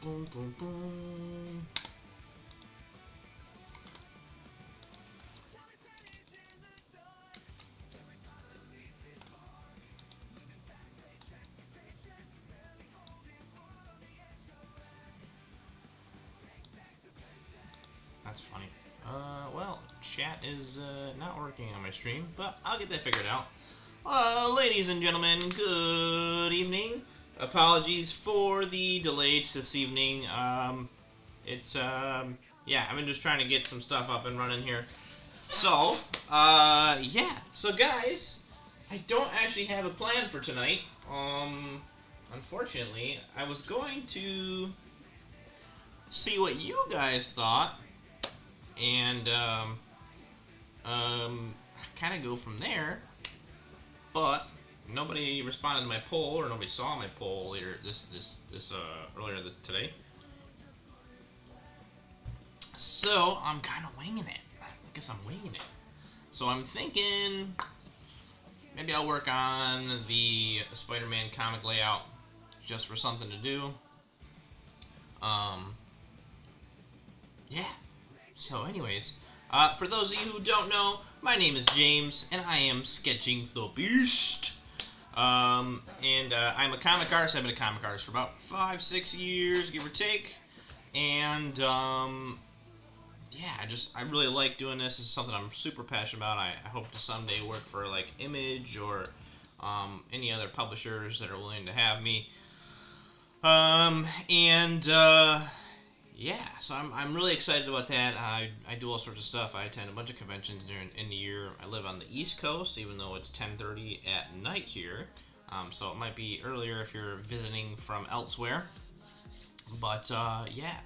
Boom, boom, boom. That's funny. Well, chat is not working on my stream, but I'll get that figured out. Ladies and gentlemen, good evening. Apologies for the delay this evening. Yeah, I've been just trying to get some stuff up and running here. So, yeah. So, guys, I don't actually have a plan for tonight. Unfortunately, I was going to see what you guys thought, and kind of go from there. But nobody responded to my poll, or nobody saw my poll later earlier today. So I'm kind of winging it. I guess I'm winging it. So I'm thinking maybe I'll work on the Spider-Man comic layout just for something to do. Yeah. So anyways, for those of you who don't know, my name is James, and I am sketching the Beast. I'm a comic artist. I've been a comic artist for about 5-6 years, give or take. And yeah, I really like doing this. It's something I'm super passionate about. I hope to someday work for like Image or any other publishers that are willing to have me. Yeah, so I'm really excited about that. I do all sorts of stuff. I attend a bunch of conventions in the year. I live on the East Coast, even though it's 10:30 at night here. So it might be earlier if you're visiting from elsewhere. But yeah,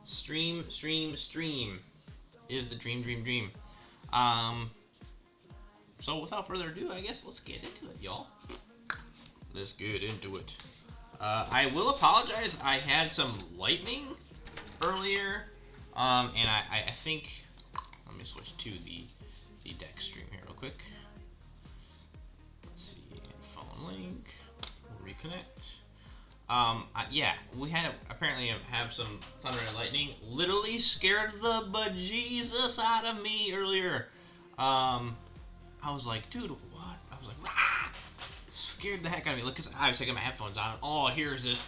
stream is the dream. So without further ado, I guess let's get into it, y'all. Let's get into it. I will apologize. I had some lightning earlier, and I think, let me switch to the deck stream here real quick. Let's see, phone link, reconnect. Yeah, we apparently have some thunder and lightning. Literally scared the bejesus out of me earlier. I was like, dude, what? I was like, ah! Scared the heck out of me. Look, cause I was taking my headphones on. All I hear is this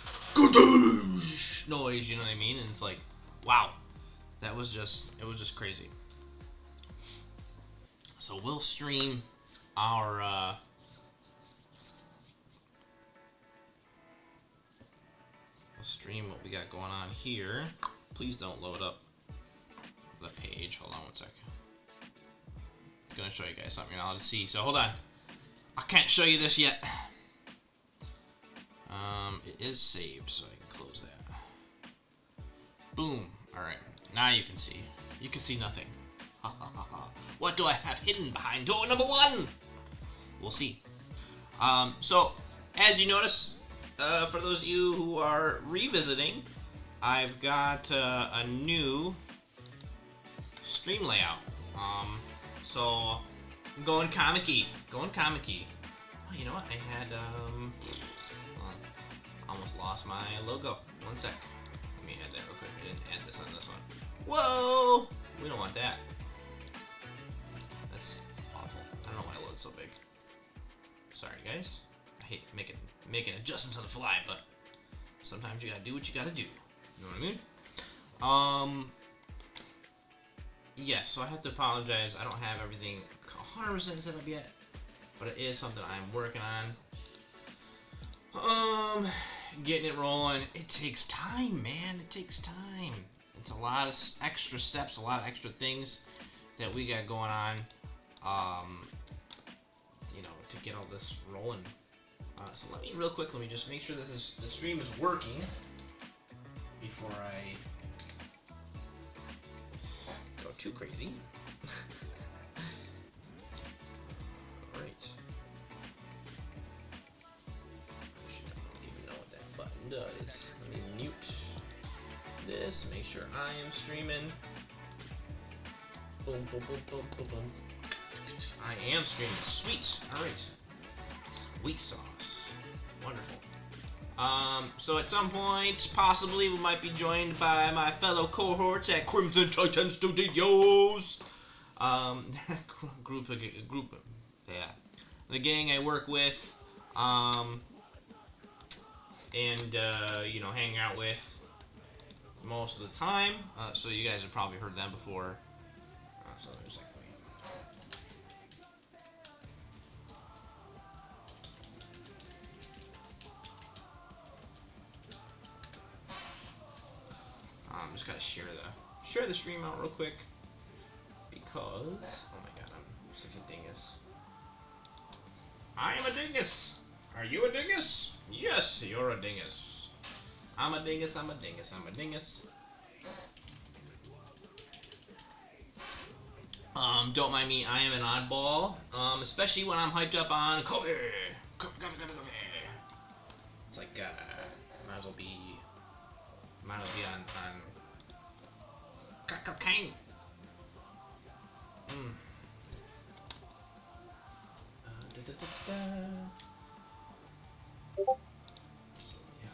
noise. You know what I mean? And it's like, wow, it was just crazy. So we'll stream our stream what we got going on here. Please don't load up the page. Hold on one sec. It's gonna show you guys something you're not allowed to see. So hold on. I can't show you this yet. It is saved, so I can close that. Boom. Alright, now you can see. You can see nothing. What do I have hidden behind door number 1? We'll see. So, as you notice, for those of you who are revisiting, I've got a new stream layout. So I'm going comic-y. Oh, you know what? I had almost lost my logo. One sec. Let me add that real quick. I didn't add this on this one. Whoa! We don't want that. That's awful. I don't know why I loaded so big. Sorry, guys. I hate making adjustments on the fly, but sometimes you gotta do what you gotta do. You know what I mean? Yes, so I have to apologize. I don't have everything 100% set up yet, but it is something I'm working on. Getting it rolling. It takes time, man. It takes time. It's a lot of extra steps, a lot of extra things that we got going on, you know, to get all this rolling. So let me just make sure the stream is working before I go too crazy. Alright. Actually, I don't even know what that button does. Let me mute this, make sure I am streaming. Boom, boom, boom, boom, boom, boom. I am streaming. Sweet. Alright. Sweet sauce. Wonderful. So at some point, possibly, we might be joined by my fellow cohorts at Crimson Titan Studios. Group, yeah, the gang I work with, and you know, hang out with most of the time. So you guys have probably heard them before. So there's like. Just gotta share the stream out real quick because oh my god, I'm such a dingus. I am a dingus. Are you a dingus? Yes, you're a dingus. I'm a dingus. I'm a dingus. I'm a dingus. Don't mind me. I am an oddball. Especially when I'm hyped up on coffee. Coffee. It's like might as well be on cocaine. So yeah,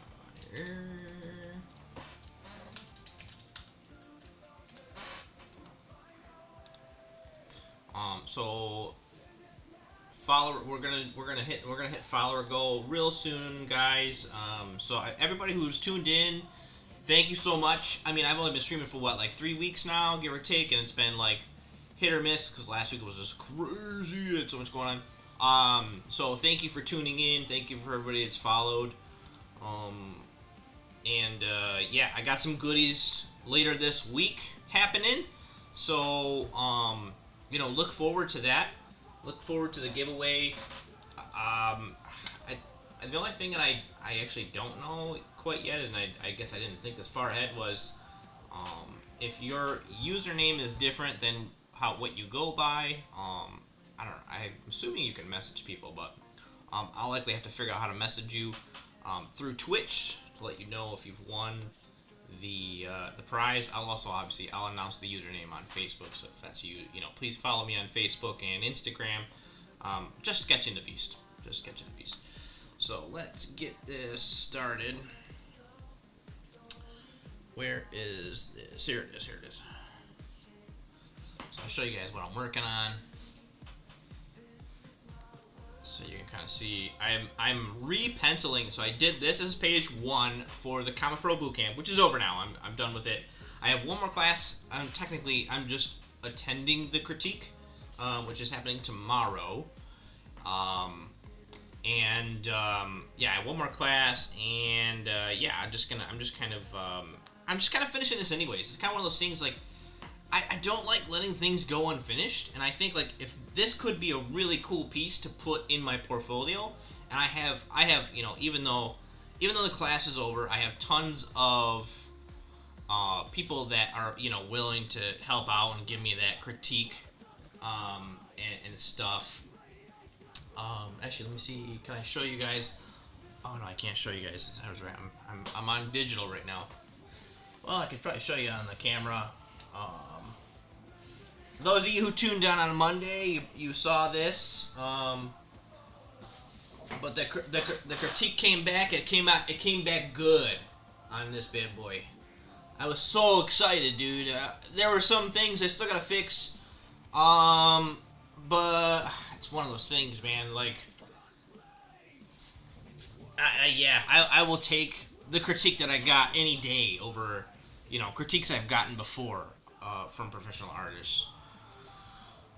here. So follower, we're gonna hit follower goal real soon, guys. So everybody who's tuned in, thank you so much. I mean, I've only been streaming for what, like 3 weeks now, give or take, and it's been like hit or miss because last week was just crazy. Had so much going on. So thank you for tuning in. Thank you for everybody that's followed. Yeah, I got some goodies later this week happening. So you know, look forward to that. Look forward to the giveaway. The only thing that I actually don't know quite yet, and I guess I didn't think this far ahead, was if your username is different than what you go by. I don't know. I'm assuming you can message people, but I'll likely have to figure out how to message you through Twitch to let you know if you've won the prize. I'll also obviously announce the username on Facebook, so if that's you, please follow me on Facebook and Instagram. Just Catching the Beast. Just Catching the Beast. So let's get this started. Where is this? Here it is. Here it is. So I'll show you guys what I'm working on. So you can kind of see, I'm re-penciling. So I did this as page 1 for the Comic Pro Bootcamp, which is over now. I'm done with it. I have one more class. I'm just attending the critique, which is happening tomorrow. Yeah, I have one more class, and yeah, I'm just kind of finishing this anyways. It's kind of one of those things like. I don't like letting things go unfinished, and I think like if this could be a really cool piece to put in my portfolio, and I have even though the class is over, I have tons of people that are willing to help out and give me that critique and stuff. Actually, let me see. Can I show you guys? Oh no, I can't show you guys. I was right. I'm on digital right now. Well, I could probably show you on the camera. Those of you who tuned in on Monday, you saw this. But the critique came back. It came back good on this bad boy. I was so excited, dude. There were some things I still gotta fix. But it's one of those things, man. Like, I will take the critique that I got any day over, critiques I've gotten before from professional artists.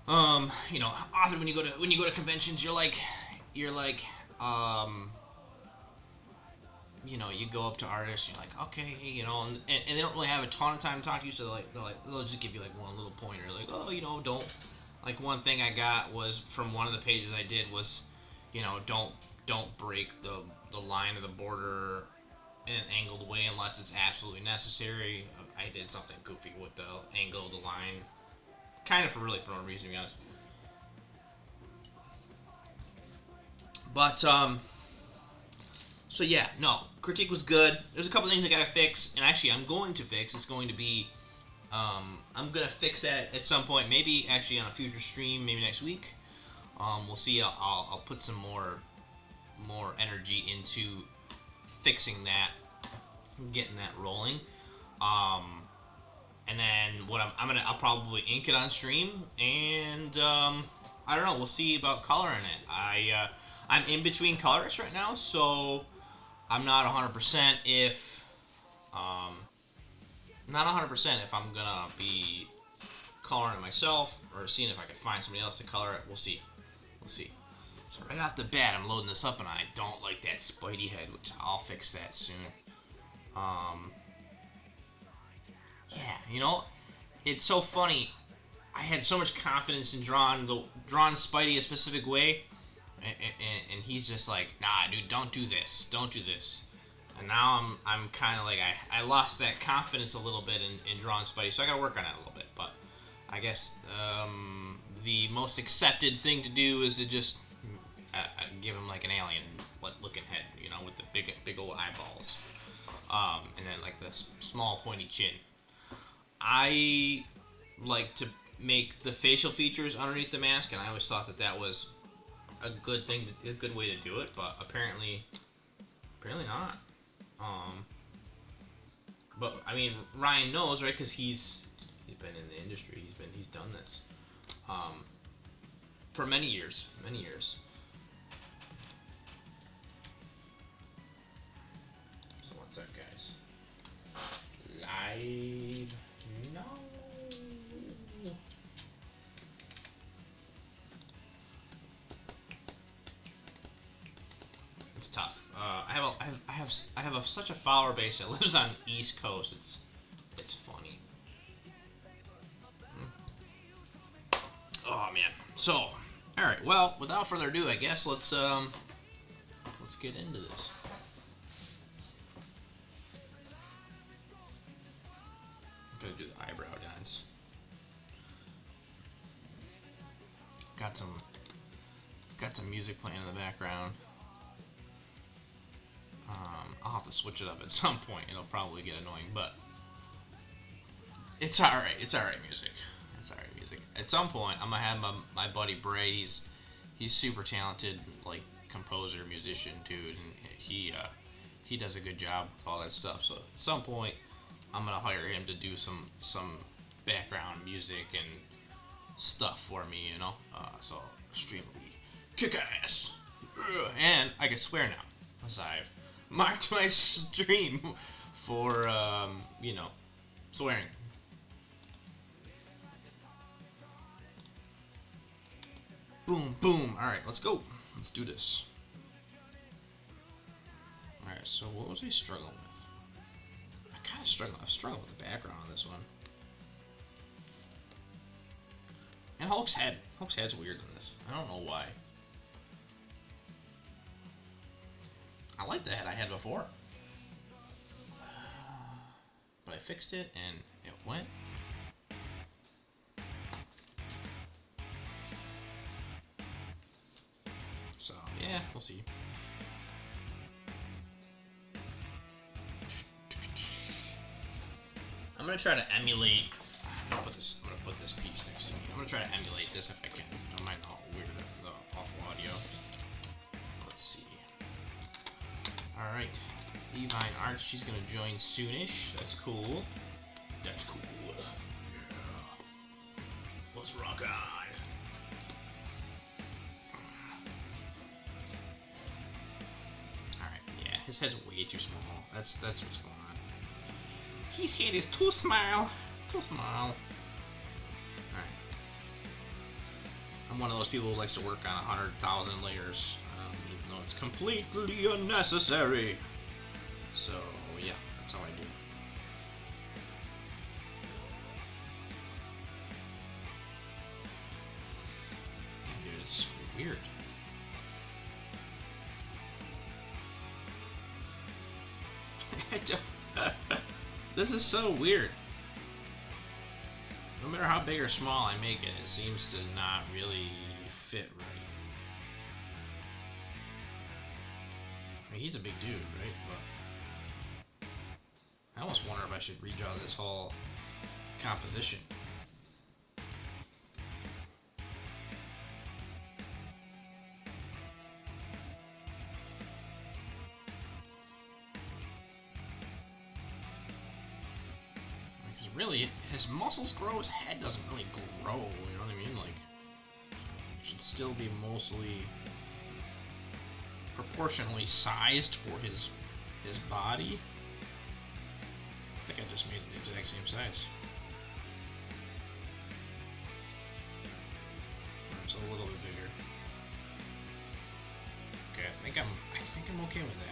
Often when you go to conventions, you go up to artists, you're like, okay, and they don't really have a ton of time to talk to you, so they'll just give you like one little pointer, like, oh, don't, like one thing I got was from one of the pages I did was, don't break the line of the border in an angled way unless it's absolutely necessary. I did something goofy with the angle of the line. Kind of for no reason, to be honest. But, so yeah, no, critique was good. There's a couple things I gotta fix, and actually I'm going to fix. It's going to be, I'm gonna fix that at some point, maybe actually on a future stream, maybe next week. We'll see. I'll put some more energy into fixing that, getting that rolling. And then what I'll probably ink it on stream, and I don't know. We'll see about coloring it. I'm in between colorists right now, so I'm not 100% if not 100% if I'm gonna be coloring it myself or seeing if I can find somebody else to color it. We'll see. We'll see. So right off the bat, I'm loading this up, and I don't like that Spidey head, which I'll fix that soon. Yeah, you know, it's so funny. I had so much confidence in drawing Spidey a specific way, and he's just like, nah, dude, don't do this, don't do this. And now I'm kind of like I lost that confidence a little bit in drawing Spidey, so I gotta work on it a little bit. But I guess the most accepted thing to do is to just give him like an alien looking head, you know, with the big old eyeballs, and then like the small pointy chin. I like to make the facial features underneath the mask, and I always thought that was a good way to do it, but apparently not. But I mean, Ryan knows, right? Because he's been in the industry. He's done this for many years. So what's up, guys? Live. No. It's tough. I have such a follower base that lives on the East Coast. It's funny. Oh man. So, all right. Well, without further ado, I guess let's get into this. I'm gonna do the eyebrow guys. Got some music playing in the background. I'll have to switch it up at some point. It'll probably get annoying, but it's alright. It's alright music. At some point, I'm gonna have my buddy Bray. He's super talented, like composer, musician, dude, and he does a good job with all that stuff. So at some point, I'm gonna hire him to do some background music and stuff for me, you know. So extremely kick ass, and I can swear now, as I've marked my stream for swearing. Boom, boom. All right, let's go. Let's do this. All right. So what was I struggling with? I was struggling with the background on this one. And Hulk's head's weird in this. I don't know why. I like the head I had before. But I fixed it and it went. So, yeah, we'll see. I'm gonna try to emulate. I'm gonna put this piece next to me. I'm gonna try to emulate this if I can. Don't mind the weird, the awful audio. Let's see. All right, Levine Arts. She's gonna join soonish. That's cool. That's cool. Yeah. Let's rock on. All right. Yeah, his head's way too small. That's what's going on. His head is too small. Too small. Alright. I'm one of those people who likes to work on 100,000 layers, even though it's completely unnecessary. So, yeah, that's how I do. Yeah, dude, it's weird. This is so weird. No matter how big or small I make it, it seems to not really fit right. I mean, he's a big dude, right? But I almost wonder if I should redraw this whole composition. really, his muscles grow, his head doesn't really grow, you know what I mean? Like, it should still be mostly proportionally sized for his body. I think I just made it the exact same size. It's a little bit bigger. Okay, I think I'm okay with that.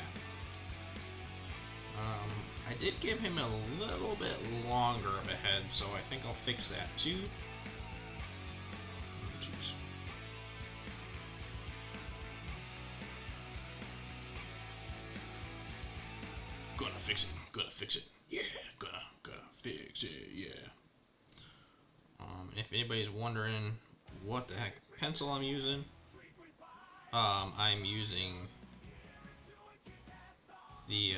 I did give him a little bit longer of a head, so I think I'll fix that too. Oh, jeez. Gonna fix it. Gonna fix it. Yeah, gonna fix it. Yeah. And if anybody's wondering what the heck pencil I'm using, I'm using the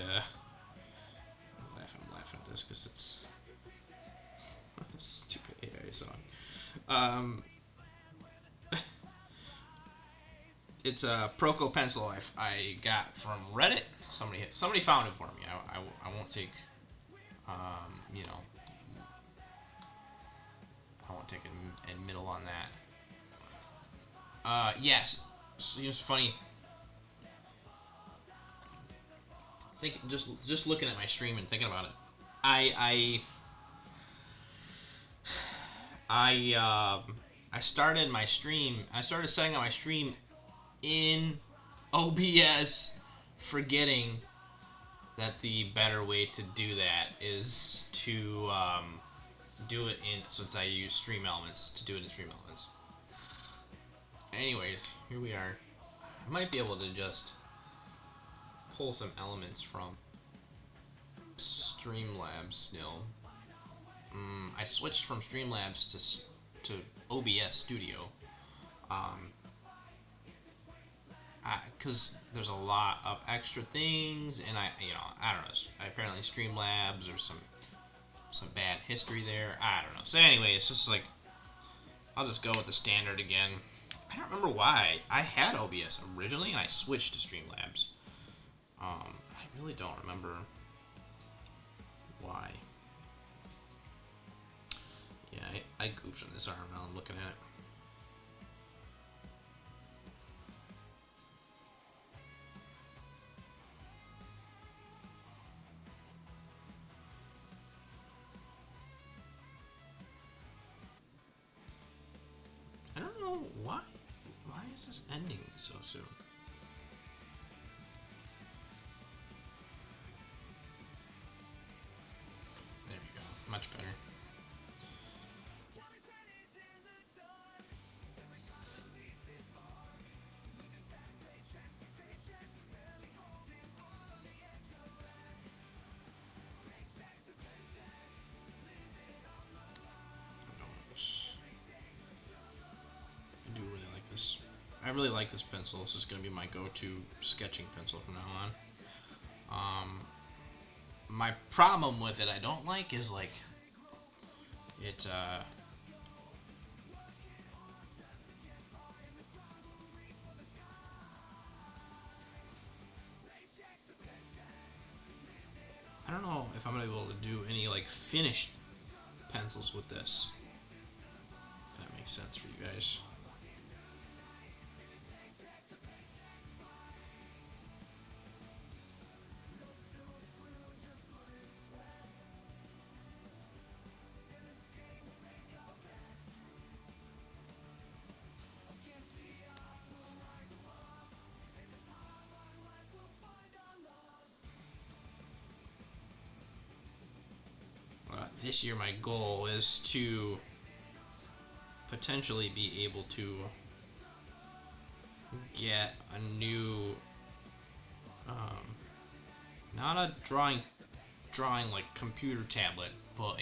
I'm laughing at this because it's a stupid AI song. It's a Proco pencil I got from Reddit. Somebody found it for me. I won't take you know, I won't take a middle on that. Yes, seems funny. Just looking at my stream and thinking about it. I started my stream. I started setting up my stream in OBS, forgetting that the better way to do that is to do it in, since I use Stream Elements, to do it in Stream Elements. Anyways, here we are. I might be able to just pull some elements from Streamlabs still. I switched from Streamlabs to OBS Studio, because there's a lot of extra things, and I don't know. Apparently Streamlabs, there's some bad history there. I don't know. So anyway, it's just like, I'll just go with the standard again. I don't remember why. I had OBS originally, and I switched to Streamlabs. I really don't remember why. Yeah, I goofed on this arm now I'm looking at it. I don't know why. Why is this ending so soon? There we go. Much better. I really like this pencil. This is going to be my go-to sketching pencil from now on. My problem with it, I don't like, is like it. I don't know if I'm going to be able to do any like finished pencils with this. If that makes sense for you guys. This year my goal is to potentially be able to get a new, not a drawing like computer tablet, but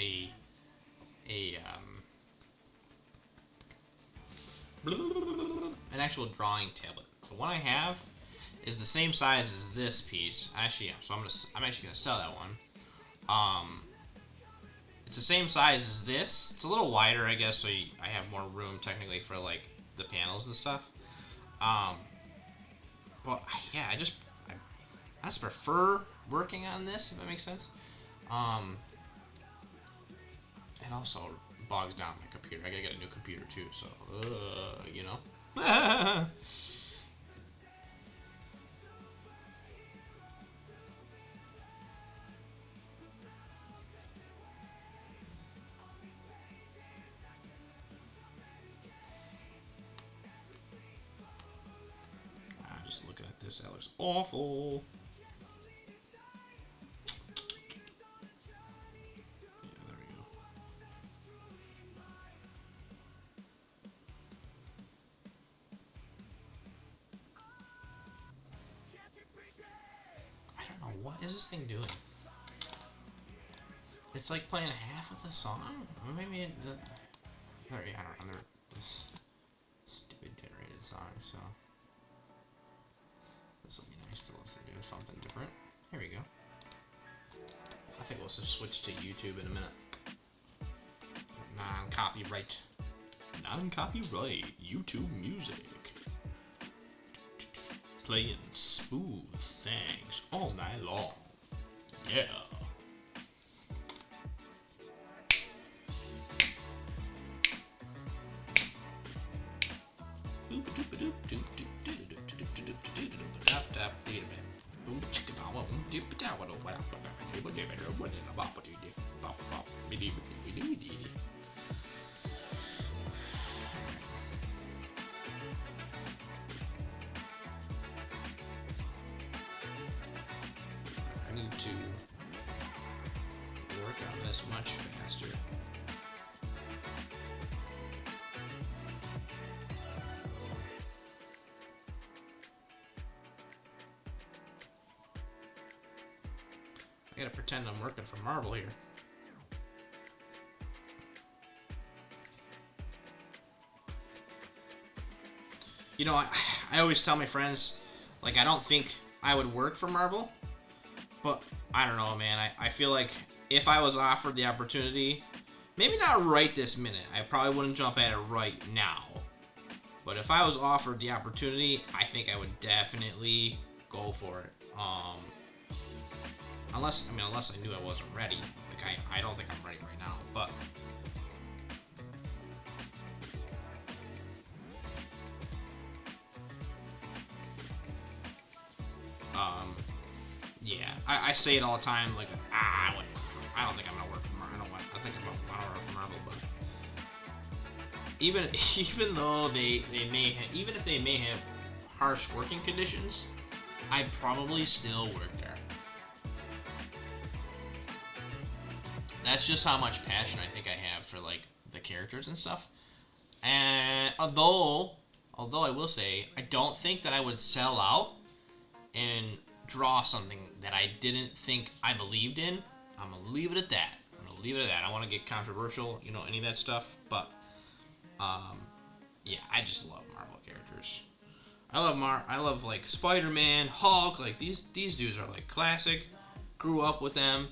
an actual drawing tablet. The one I have is the same size as this piece. Actually, yeah, so I'm actually gonna sell that one. It's the same size as this. It's a little wider, I guess, so I have more room technically for like the panels and stuff. But yeah, I just prefer working on this, if that makes sense. It also bogs down my computer. I gotta get a new computer too, so, you know. I just looking at this, that looks awful. What is this thing doing? It's like playing half of the song? Maybe it... I don't know. This stupid generated song, so... This will be nice to listen to something different. Here we go. I think we'll just switch to YouTube in a minute. Non-copyright. Non-copyright YouTube music. Playing smooth things all night long. Yeah. To work on this much faster. I gotta pretend I'm working for Marvel here. You know, I always tell my friends, like, I don't think I would work for Marvel. But, I don't know, man. I feel like if I was offered the opportunity, maybe not right this minute. I probably wouldn't jump at it right now. But if I was offered the opportunity, I think I would definitely go for it. Unless I knew I wasn't ready. Like, I don't think I'm ready right now. But... yeah, I say it all the time, like, I don't think I'm gonna work for Marvel. I think I'm gonna work for Marvel, but even though they may have, even if they may have harsh working conditions, I'd probably still work there. That's just how much passion I think I have for, like, the characters and stuff. And although I will say, I don't think that I would sell out and draw something that I didn't think I believed in. I'm gonna leave it at that. I don't want to get controversial, you know, any of that stuff. But yeah, I just love Marvel characters. I love like Spiderman, Hulk. Like these dudes are like classic. Grew up with them.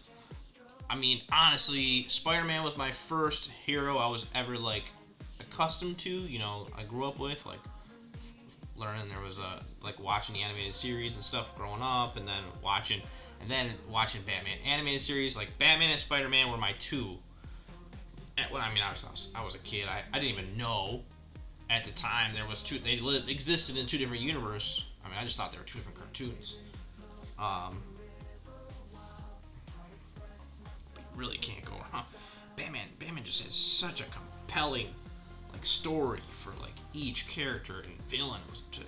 I mean, honestly, Spider-Man was my first hero I was ever like accustomed to. You know, I grew up with like. Learning there was like watching the animated series and stuff growing up, and then watching Batman animated series. Like Batman and Spider-Man were my two. Well, I mean, I was a kid. I didn't even know at the time there was two. They existed in two different universes. I mean, I just thought they were two different cartoons. Really can't go wrong. Batman just has such a compelling like story for like each character and villain.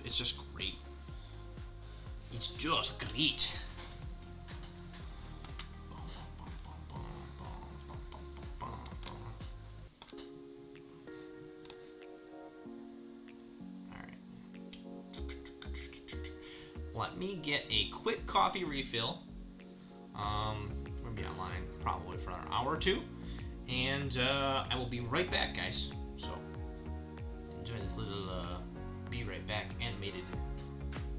It's just great. It's just great. Alright. Let me get a quick coffee refill. We're gonna be online probably for another hour or two. And I will be right back, guys. So enjoy this little be right back animated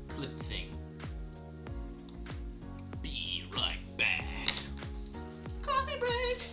clip thing. Be right back. Coffee break.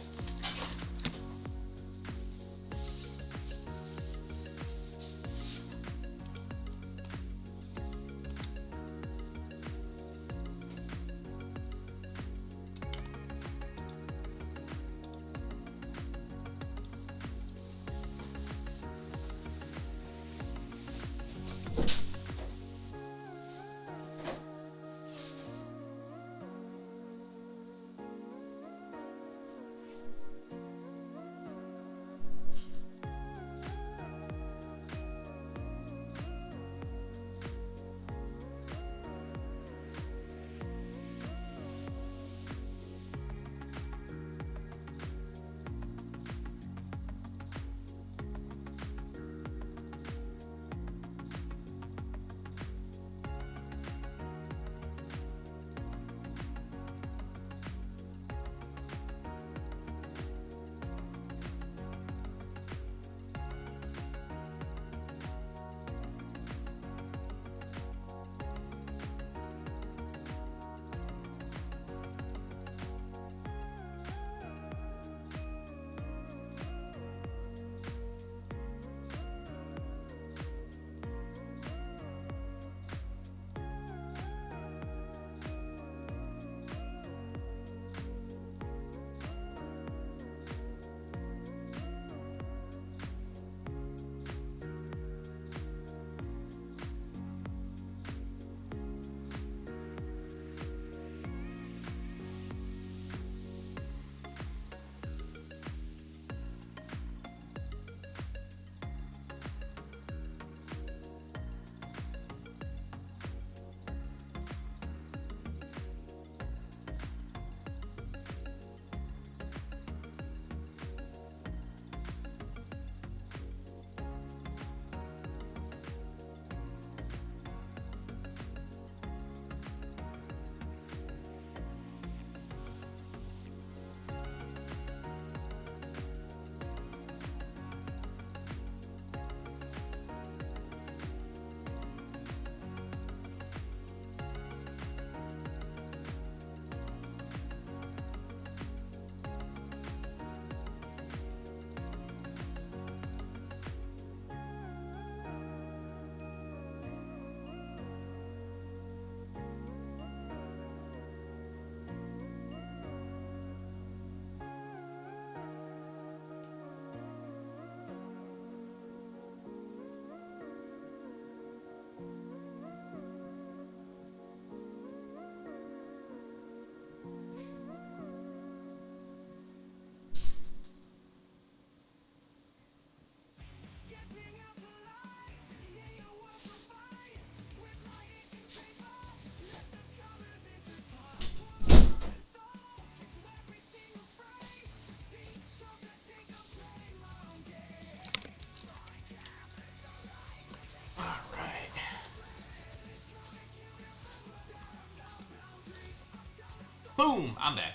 Boom! I'm back.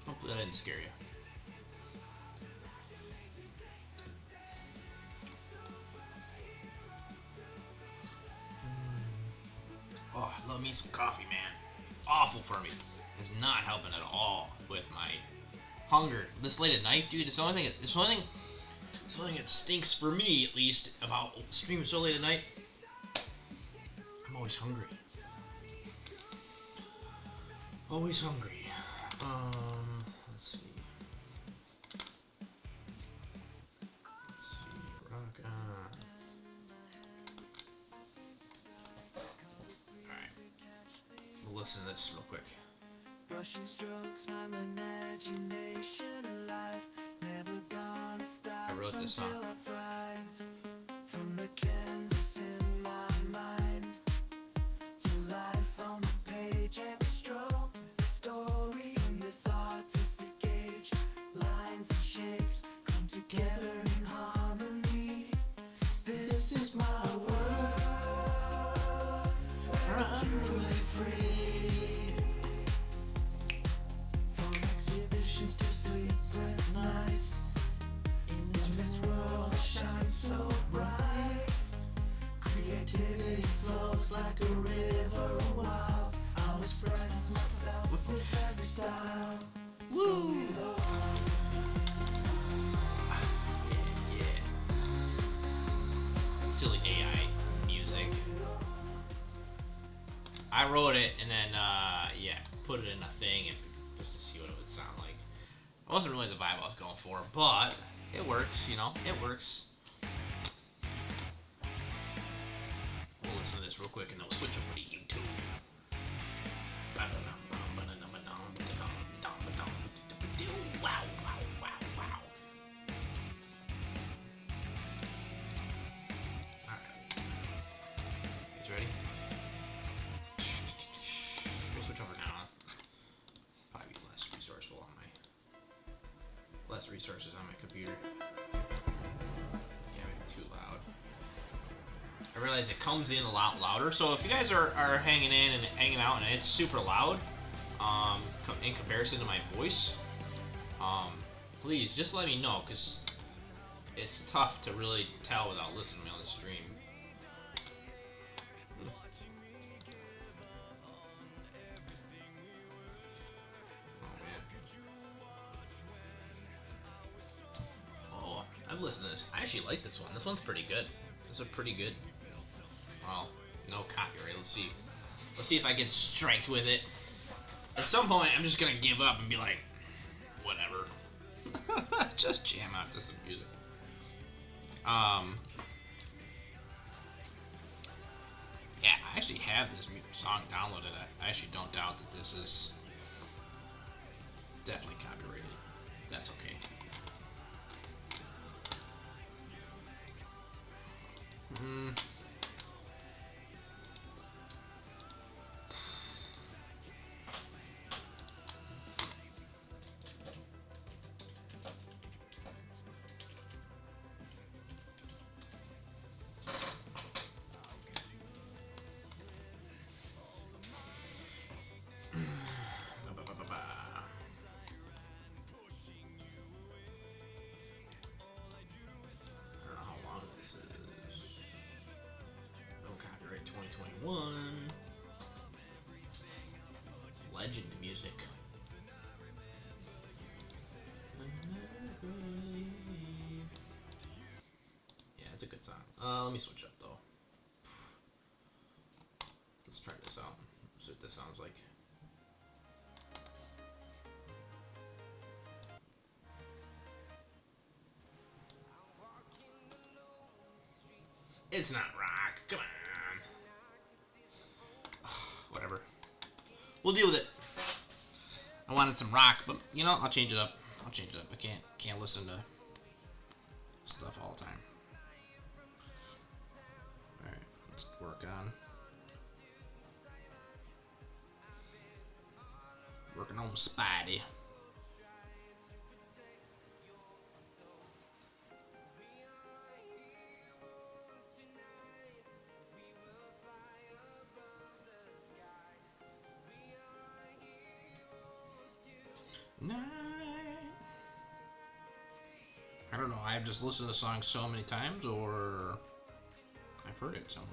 Hopefully that didn't scare you. Oh, I love me some coffee, man. Awful for me. It's not helping at all with my hunger. This late at night, dude. It's the only thing that stinks for me, at least, about streaming so late at night. I'm always hungry. Always hungry. Let's see. Rock on. Alright. We'll listen to this real quick. Brushing strokes, my imagination alive. Never gonna stop. I wrote this song. From the canvas in my mind to life on the page, every stroke, a story in this artistic age. Lines and shapes come together in harmony. This is my world, where I'm really free. From exhibitions to sleepless nights, in this world shines so bright. Creativity flows like a river, a while I'll express myself with every style. Woo! Yeah. Silly AI music. I wrote it and then, put it in a thing and just to see what it would sound like. It wasn't really the vibe I was going for, but it works, you know, it works. We'll listen to this real quick and then we'll switch over to YouTube. Wow, wow, wow, wow. Alright. You guys ready? We'll switch over now. Probably be less resourceful on less resources on my computer. Can't make it too loud. I realize it comes in a lot louder, so if you guys are hanging in and hanging out and it's super loud, in comparison to my voice, please just let me know, because it's tough to really tell without listening to me on the stream. I've listened to this. I actually like this one. This one's pretty good. This is pretty good. Well, no copyright. Let's see. Let's see if I get striked with it. At some point, I'm just gonna give up and be like, whatever. Just jam out to some music. Yeah, I actually have this song downloaded. I actually don't doubt that this is definitely copyrighted. That's okay. Legend music. Yeah, it's a good song. Let me switch up though. Let's try this out. See what this sounds like. It's not rock. Come on. Whatever. We'll deal with it. I wanted some rock, but you know, I'll change it up. I can't listen to stuff all the time. Alright, let's work on Spidey. I don't know. I've just listened to the song so many times, or I've heard it somewhere.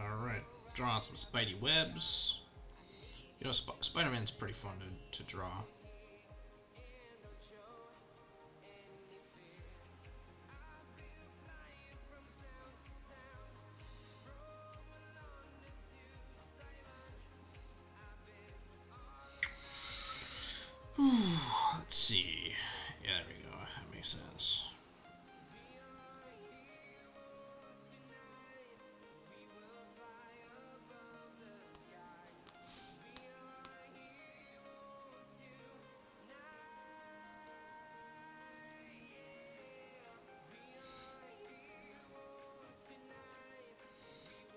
Alright, draw out some Spidey webs. You know, Spider-Man's pretty fun to draw. Let's see. Yeah, there we go. That makes sense.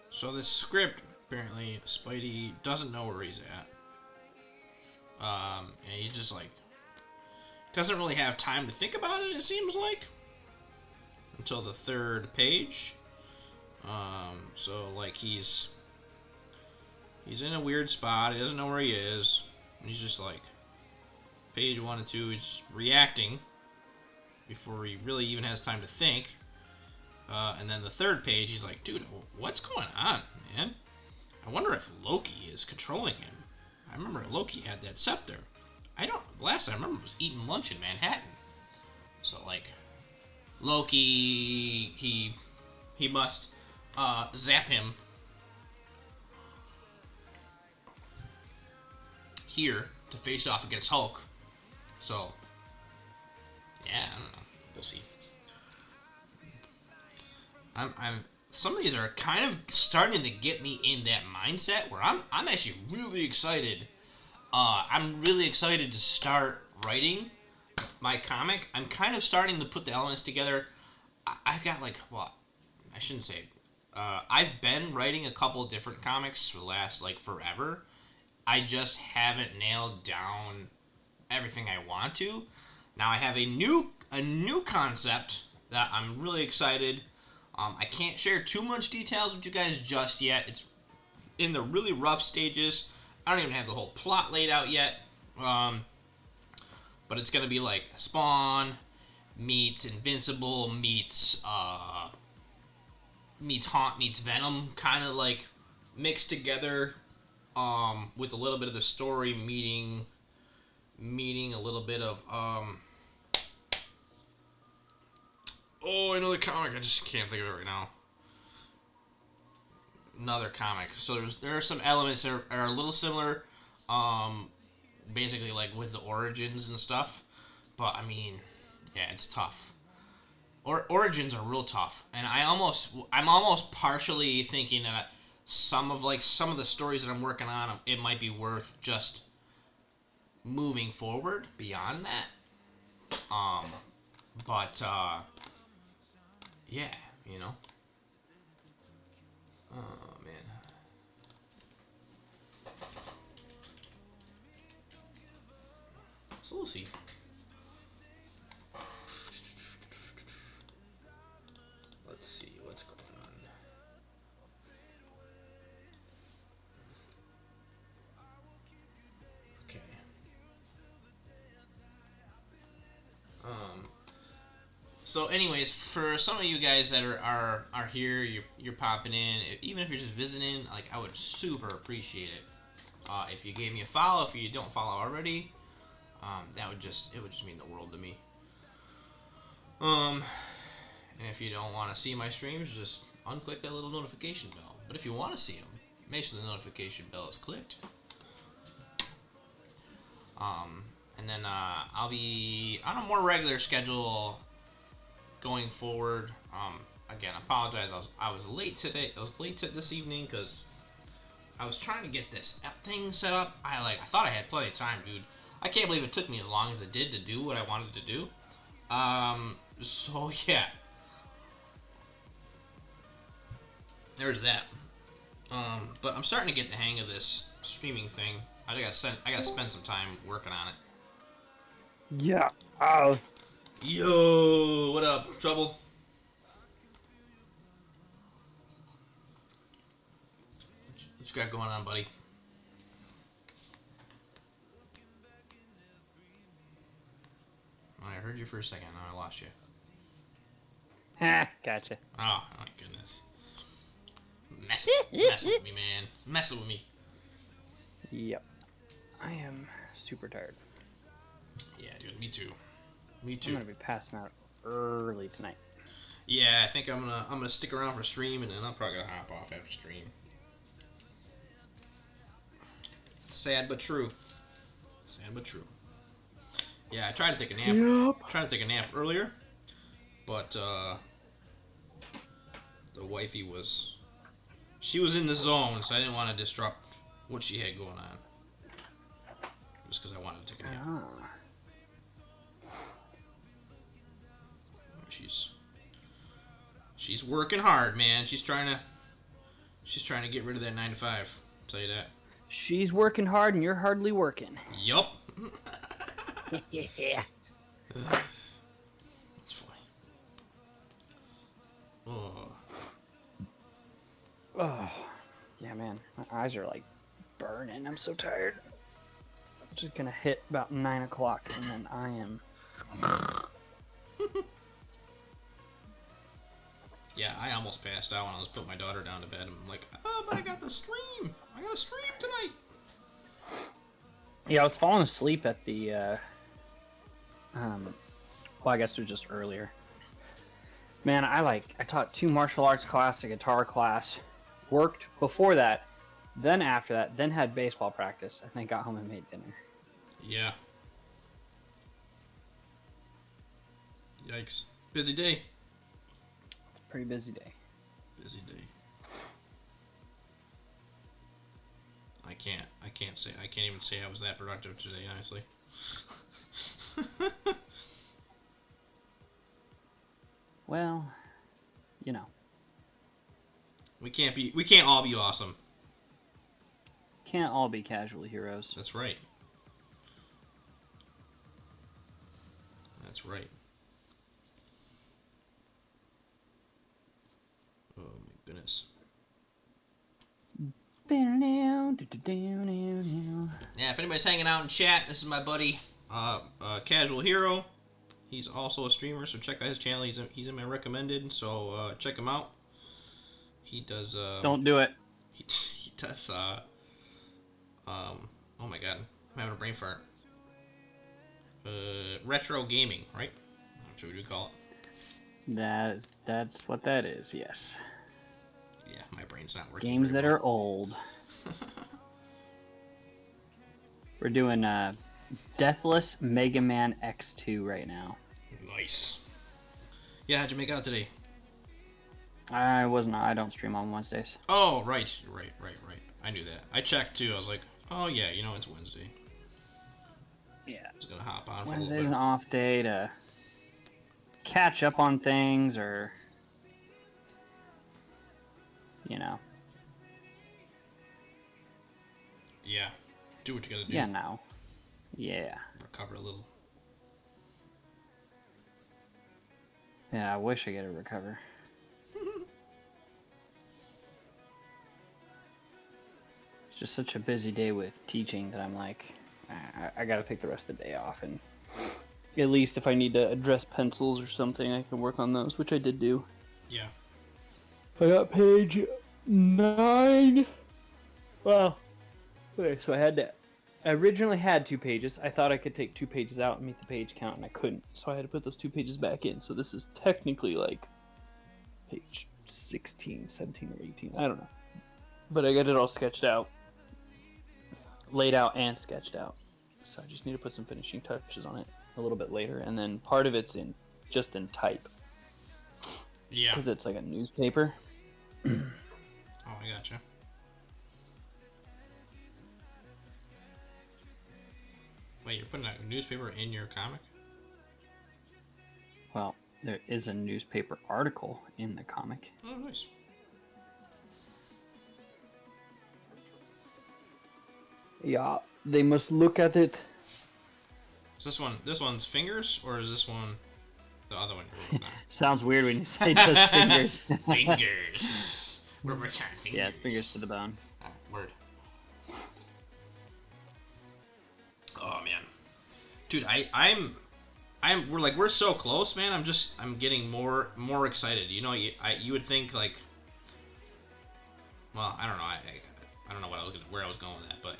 So this script, apparently, Spidey doesn't know where he's at. And he's just like, doesn't really have time to think about it, it seems like, until the third page. So like he's in a weird spot, he doesn't know where he is, and he's just like, page 1 and 2, he's reacting before he really even has time to think. And then the third page, he's like, dude, what's going on, man? I wonder if Loki is controlling him. I remember Loki had that scepter. The last I remember was eating lunch in Manhattan. So, like, Loki, he must zap him here to face off against Hulk. So, yeah, I don't know. We'll see. Some of these are kind of starting to get me in that mindset where I'm actually really excited. I'm really excited to start writing my comic. I'm kind of starting to put the elements together. I've got like, well, I shouldn't say. I've been writing a couple different comics for the last like forever. I just haven't nailed down everything I want to. Now I have a new concept that I'm really excited. I can't share too much details with you guys just yet. It's in the really rough stages. I don't even have the whole plot laid out yet. But it's going to be like Spawn meets Invincible meets Haunt meets Venom, kind of like mixed together, with a little bit of the story meeting a little bit of another comic. I just can't think of it right now. Another comic. So there are some elements that are a little similar, basically like with the origins and stuff. But I mean, yeah, it's tough. Origins are real tough, and I'm almost partially thinking that some of the stories that I'm working on, it might be worth just moving forward beyond that. But yeah, you know. Oh man. So we'll see. Let's see what's going on. Okay. So anyways, for some of you guys that are here, you're popping in, even if you're just visiting, like, I would super appreciate it. If you gave me a follow, if you don't follow already, it would just mean the world to me. And if you don't want to see my streams, just unclick that little notification bell. But if you want to see them, make sure the notification bell is clicked. And then I'll be on a more regular schedule going forward. Again, I apologize. I was late today. I was late this evening because I was trying to get this thing set up. I thought I had plenty of time, dude. I can't believe it took me as long as it did to do what I wanted to do. So yeah, there's that. But I'm starting to get the hang of this streaming thing. I gotta spend some time working on it. Yeah. Yo, what up, Trouble? What you got going on, buddy? I heard you for a second, now I lost you. Gotcha. Oh my goodness. Messing with me, man. Messing with me. Yep. I am super tired. Yeah, dude, me too. Me I'm too. gonna be passing out early tonight. Yeah, I think I'm gonna stick around for stream, and then I'm probably gonna hop off after stream. Sad but true. Sad but true. Yeah, I tried to take a nap. Yep. Tried to take a nap earlier, but the wifey was in the zone, so I didn't want to disrupt what she had going on. Just because I wanted to take a nap. She's working hard, man. She's trying to get rid of that 9 to 5. I'll tell you that. She's working hard, and you're hardly working. Yup. Yeah. That's funny. Oh. Oh, yeah, man. My eyes are like burning. I'm so tired. I'm just gonna hit about 9 o'clock, and then I am. Yeah, I almost passed out when I was putting my daughter down to bed. I'm like, oh, but I got the stream. I got a stream tonight. Yeah, I was falling asleep at the. Well, I guess it was just earlier. Man, I taught 2 martial arts class, a guitar class, worked before that, then after that, then had baseball practice, and then got home and made dinner. Yeah. Yikes. Busy day. It's a pretty busy day. Busy day. I can't even say I was that productive today, honestly. Well, you know. We can't all be awesome. Can't all be casual heroes. That's right. That's right. Oh my goodness. Yeah, if anybody's hanging out in chat, this is my buddy, Casual Hero. He's also a streamer, so check out his channel. He's in my recommended, so check him out. He does. Don't do it. He does. Oh my god, I'm having a brain fart. Retro gaming, right? That's what we do call it. That's what that is. Yes. Yeah, my brain's not working. Games that are old. We're doing Deathless Mega Man X2 right now. Nice. Yeah, how'd you make out today? I don't stream on Wednesdays. Oh, right. I knew that. I checked too. I was like, oh yeah, it's Wednesday. Yeah. I was gonna hop on for a Wednesday's little an bit. off day to catch up on things, or Yeah. Do what you gotta do. Yeah, no. Yeah. Recover a little. Yeah, I wish I get to recover. It's just such a busy day with teaching that I'm like, I gotta take the rest of the day off, and at least if I need to address pencils or something, I can work on those, which I did do. Yeah. I got page 9. Well, okay, so I originally had 2 pages. I thought I could take 2 pages out and meet the page count, and I couldn't. So I had to put those 2 pages back in. So this is technically like page 16, 17, or 18. I don't know. But I got it all sketched out. Laid out and sketched out. So I just need to put some finishing touches on it a little bit later. And then part of it's just in type. Yeah. Because it's like a newspaper. Oh, I gotcha. Wait, you're putting a newspaper in your comic? Well, there is a newspaper article in the comic. Oh, nice. Yeah, they must look at it. Is this one? This one's fingers, or is this one the other one you're looking at? Sounds weird when you say just fingers. Fingers. What kind of fingers? Yeah, it's fingers to the bone. Word. Oh man, dude, we're so close, man. I'm getting more excited. You know, you would think like, well, I don't know, I don't know where I was going with that, but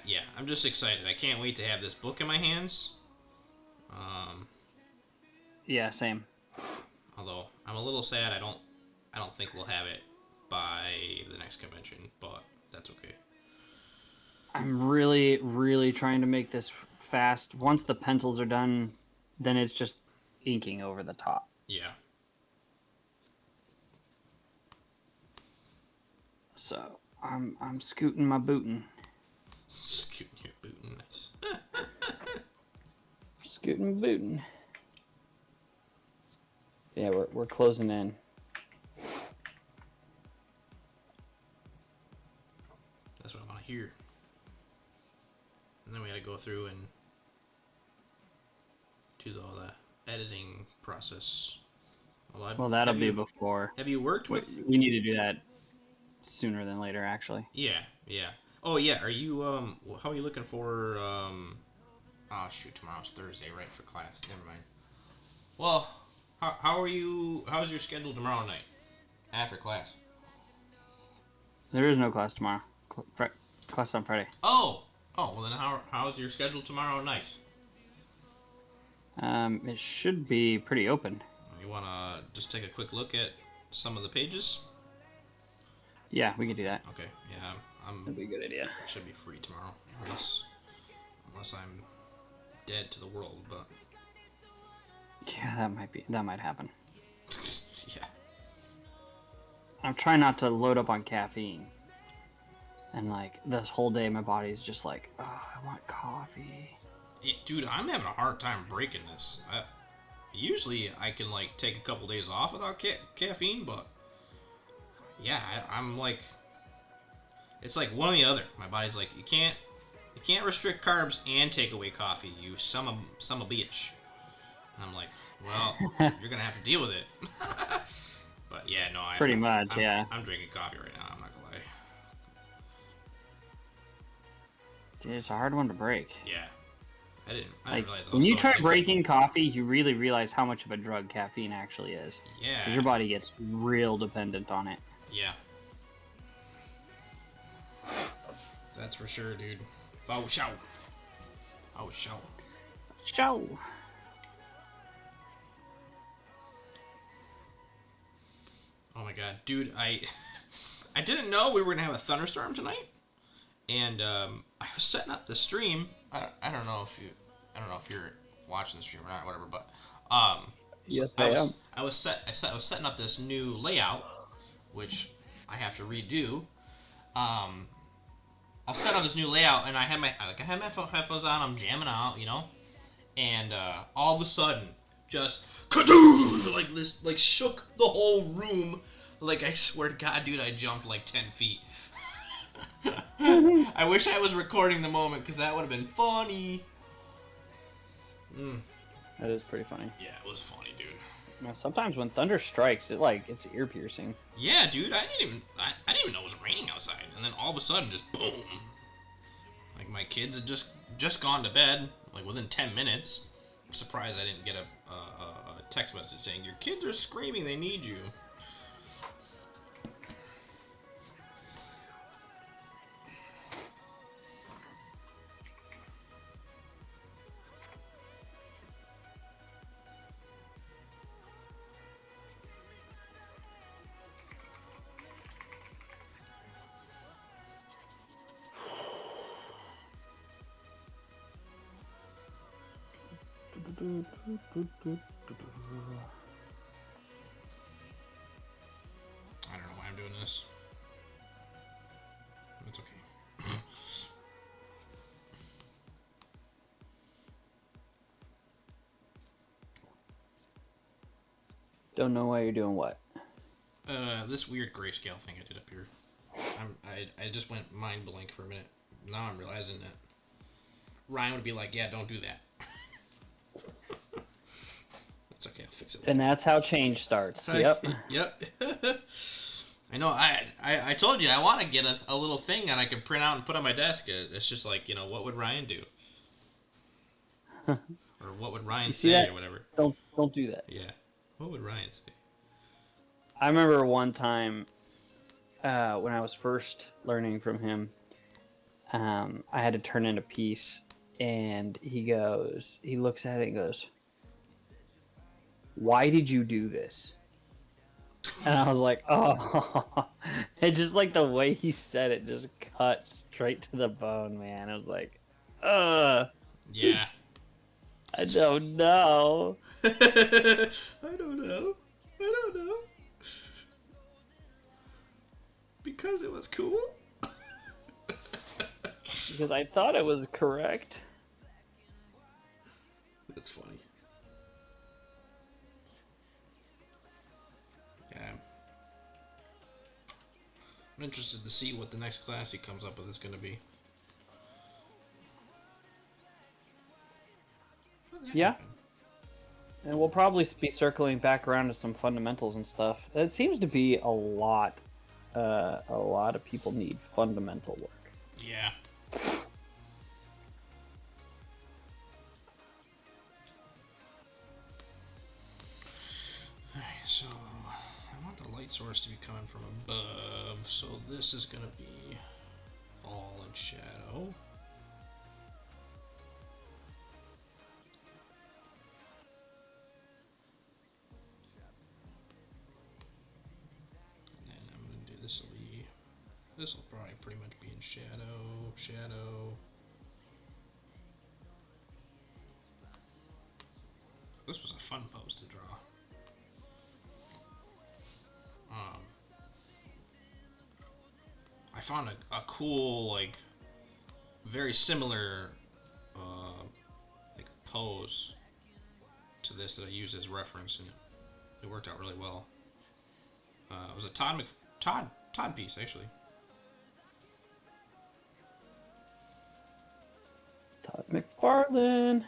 yeah, I'm just excited. I can't wait to have this book in my hands. Yeah, same. Although I'm a little sad, I don't think we'll have it by the next convention, but that's okay. I'm really, really trying to make this fast. Once the pencils are done, then it's just inking over the top. Yeah. So I'm scooting my bootin'. Scooting your bootin', nice. Scooting my bootin'. Yeah, we're closing in. That's what I want to hear. And then we got to go through and do all the editing process. Well, that'll be before. Have you worked with? We need to do that sooner than later, actually. Yeah. Oh yeah. Are you how are you looking for Oh shoot, tomorrow's Thursday, right, for class. Never mind. Well, how are you? How's your schedule tomorrow night after class? There is no class tomorrow. Class on Friday. Oh, well then how's your schedule tomorrow night? It should be pretty open. You want to just take a quick look at some of the pages? Yeah, we can do that. Okay, yeah, That'd be a good idea. I should be free tomorrow, unless I'm dead to the world, but... Yeah, that might happen. Yeah. I'm trying not to load up on caffeine. And like, this whole day my body's just like, oh, I want coffee. Yeah, dude, I'm having a hard time breaking this. Usually I can like take a couple days off without caffeine, but yeah, I'm like, it's like one or the other. My body's like, you can't restrict carbs and take away coffee, you some of bitch. And I'm like, well, you're gonna have to deal with it. But yeah, no, pretty much, yeah. I'm drinking coffee right now. I'm not gonna lie. Dude, it's a hard one to break. Yeah, I didn't realize. When you try breaking coffee, you really realize how much of a drug caffeine actually is. Yeah. Because your body gets real dependent on it. Yeah. That's for sure, dude. Oh, show. Show. Oh my god, dude! I didn't know we were gonna have a thunderstorm tonight, and I was setting up the stream. I don't know if you're watching the stream or not, whatever. But yes, I am. I was setting up this new layout, which I have to redo. I've set up this new layout, and I had my headphones on. I'm jamming out, you know, and all of a sudden, just kadoo! Like this, like shook the whole room. Like, I swear to God, dude, I jumped like 10 feet. I wish I was recording the moment, because that would have been funny. That is pretty funny. Yeah, it was funny, dude. Now, sometimes when thunder strikes, it's ear piercing. Yeah, dude, I didn't even know it was raining outside, and then all of a sudden, just boom. Like, my kids had just gone to bed, like within 10 minutes. I'm surprised I didn't get a text message saying, your kids are screaming, they need you. I don't know why I'm doing this. It's okay. Don't know why you're doing what. This weird grayscale thing I did up here. I just went mind blank for a minute. Now I'm realizing that Ryan would be like, yeah, don't do that. That's okay, I'll fix it. And that's how change starts. Yep. Yep. I know. I told you I want to get a little thing that I can print out and put on my desk. It's just like, what would Ryan do? Or what would Ryan say that? Or whatever. Don't do that. Yeah. What would Ryan say? I remember one time when I was first learning from him, I had to turn in a piece, and he looks at it and goes, "Why did you do this?" And I was like, oh, it's just like the way he said it just cut straight to the bone, man. I was like, Yeah. I don't know. I don't know. Because it was cool? Because I thought it was correct. That's funny. Yeah. I'm interested to see what the next class he comes up with is going to be. Yeah. Happen? And we'll probably be circling back around to some fundamentals and stuff. It seems to be a lot of people need fundamental work. Yeah. Alright, so I want the light source to be coming from above, so this is going to be all in shadow. This will probably pretty much be in shadow. This was a fun pose to draw. I found a cool, like, very similar, like, pose to this that I used as reference, and it worked out really well. It was a Todd piece, actually. Todd McFarlane.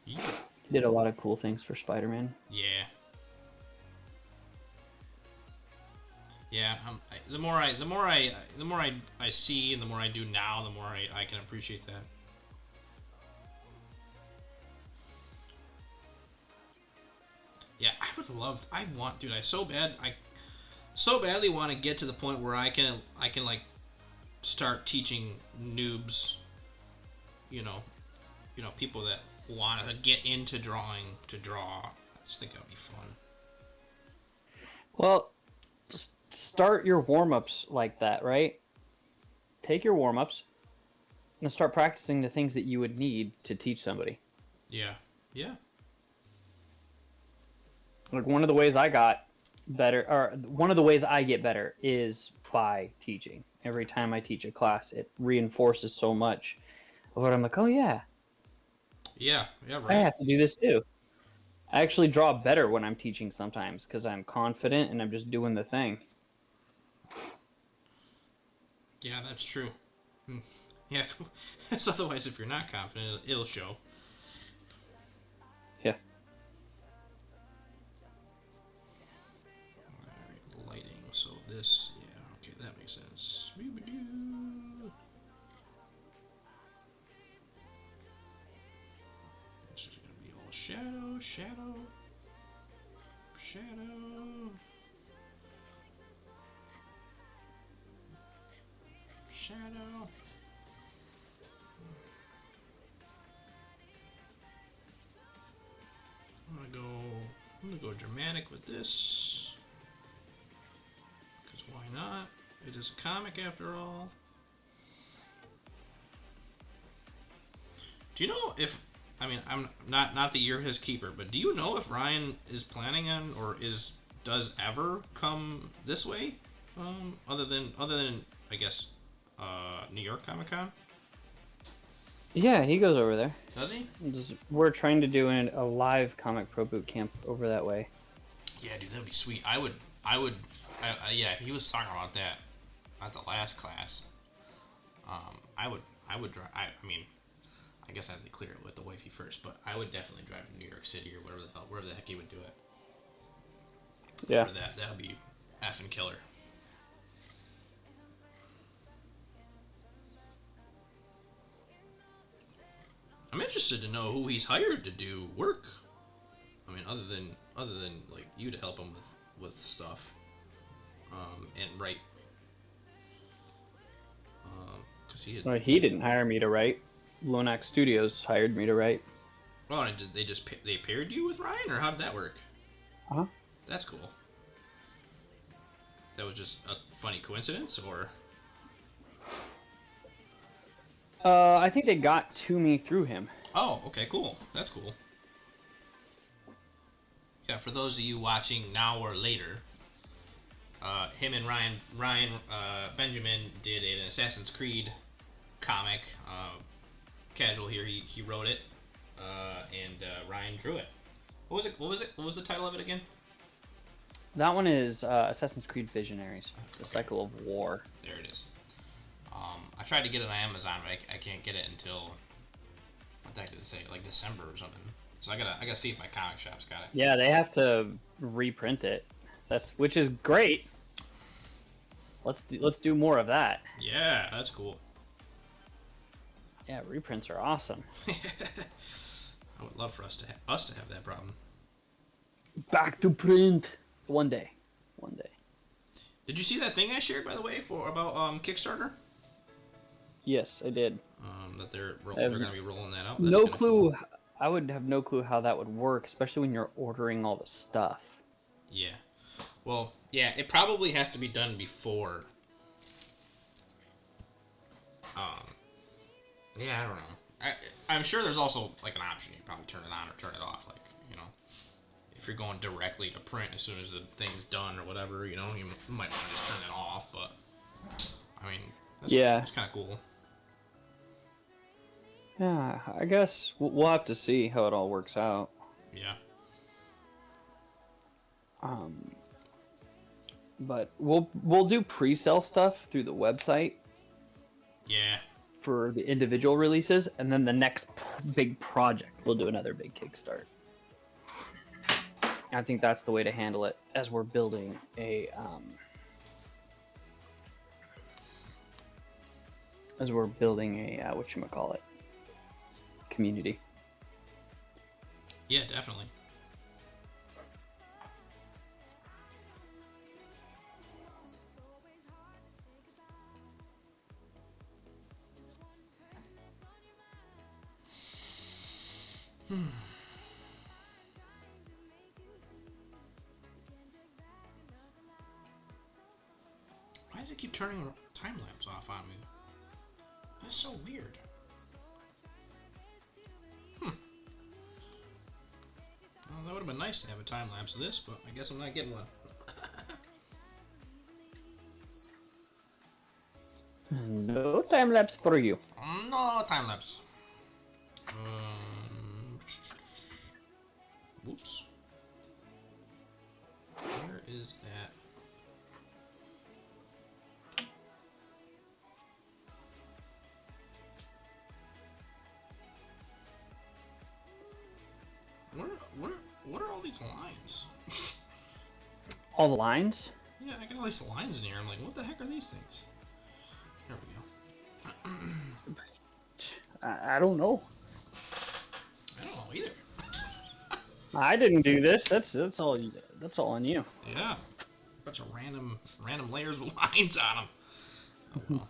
Yeah. He did a lot of cool things for Spider-Man. Yeah. Yeah. The more I see, and the more I do now, the more I can appreciate that. Yeah, I so badly want to get to the point where I can like start teaching noobs, people that want to get into drawing to draw. I just think that would be fun. Well, start your warm-ups like that, right? Take your warm-ups and start practicing the things that you would need to teach somebody. Yeah. Like, one of the ways I got better, or one of the ways I get better, is by teaching. Every time I teach a class, it reinforces so much of what I'm like, oh yeah. Yeah, right. I have to do this too. I actually draw better when I'm teaching sometimes because I'm confident and I'm just doing the thing. Yeah, that's true. Yeah, because otherwise, if you're not confident, it'll show. Yeah. Alright, lighting. So this, yeah, okay, that makes sense. This is gonna be all shadow. I'm gonna go dramatic with this, because why not? It is a comic after all. Do you know if, I'm not that you're his keeper, but do you know if Ryan is planning on, or does ever come this way? Other than I guess New York Comic Con? Yeah, he goes over there. Does he? We're trying to do a live Comic Pro Bootcamp over that way. Yeah, dude, that'd be sweet. Yeah, he was talking about that at the last class. I would drive. I mean, I guess I have to clear it with the wifey first, but I would definitely drive to New York City or wherever the heck he would do it. Yeah. For that would be effing killer. I'm interested to know who he's hired to do work. I mean, other than like you to help him with stuff, and write. Because He didn't hire me to write. Lonax Studios hired me to write. Oh, and they paired you with Ryan, or how did that work? Uh-huh. That's cool. That was just a funny coincidence, or? I think they got to me through him. Oh, okay, cool. That's cool. Yeah, for those of you watching now or later, him and Ryan Benjamin did an Assassin's Creed comic. Casual here, he wrote it, and Ryan drew it. What was it? What was the title of it again? That one is Assassin's Creed Visionaries, Okay. The Cycle of War. There it is. I tried to get it on Amazon, but I can't get it until, what the heck did it say? Like December or something. So I gotta see if my comic shop's got it. Yeah, they have to reprint it. Which is great. Let's do more of that. Yeah, that's cool. Yeah, reprints are awesome. I would love for us to have that problem. Back to print. One day. Did you see that thing I shared, by the way, about Kickstarter? Yes, I did. That they're going to be rolling that out. That's No kinda clue. cool. I would have no clue how that would work, especially when you're ordering all the stuff. Yeah. Well, yeah, it probably has to be done before. Yeah, I don't know. I'm sure there's also like an option. You can probably turn it on or turn it off. Like, you know, if you're going directly to print as soon as the thing's done or whatever, you know, you might want to just turn it off. But I mean, that's kind of cool. Yeah, I guess we'll have to see how it all works out. Yeah. But we'll do pre-sale stuff through the website. Yeah. For the individual releases, and then the next big project, we'll do another big Kickstart. I think that's the way to handle it as we're building a whatchamacallit, community. Yeah, definitely. Why does it keep turning time lapse off on me? That's so weird. Well, that would have been nice to have a time lapse of this, but I guess I'm not getting one. No time lapse for you. No time lapse. Whoops. Where is that? What are all these lines? All the lines? Yeah, I got all these lines in here. I'm like, what the heck are these things? There we go. I don't know. I don't know either. I didn't do this. That's all on you. Yeah, bunch of random layers with lines on them. Oh well.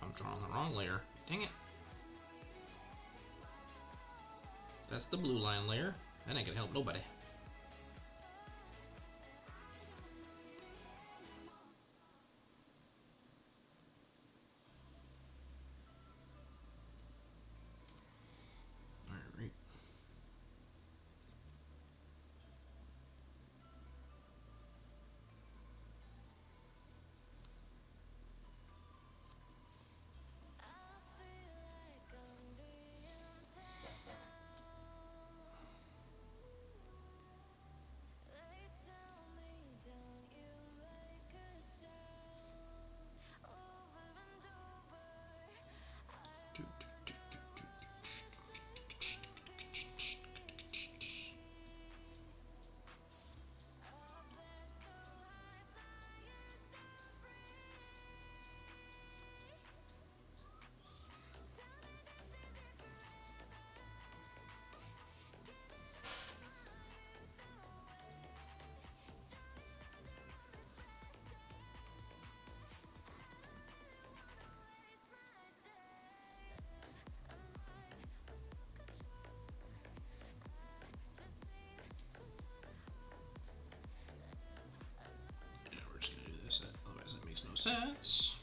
I'm drawing the wrong layer. Dang it. That's the blue line layer. That ain't gonna help nobody. Otherwise, that makes no sense.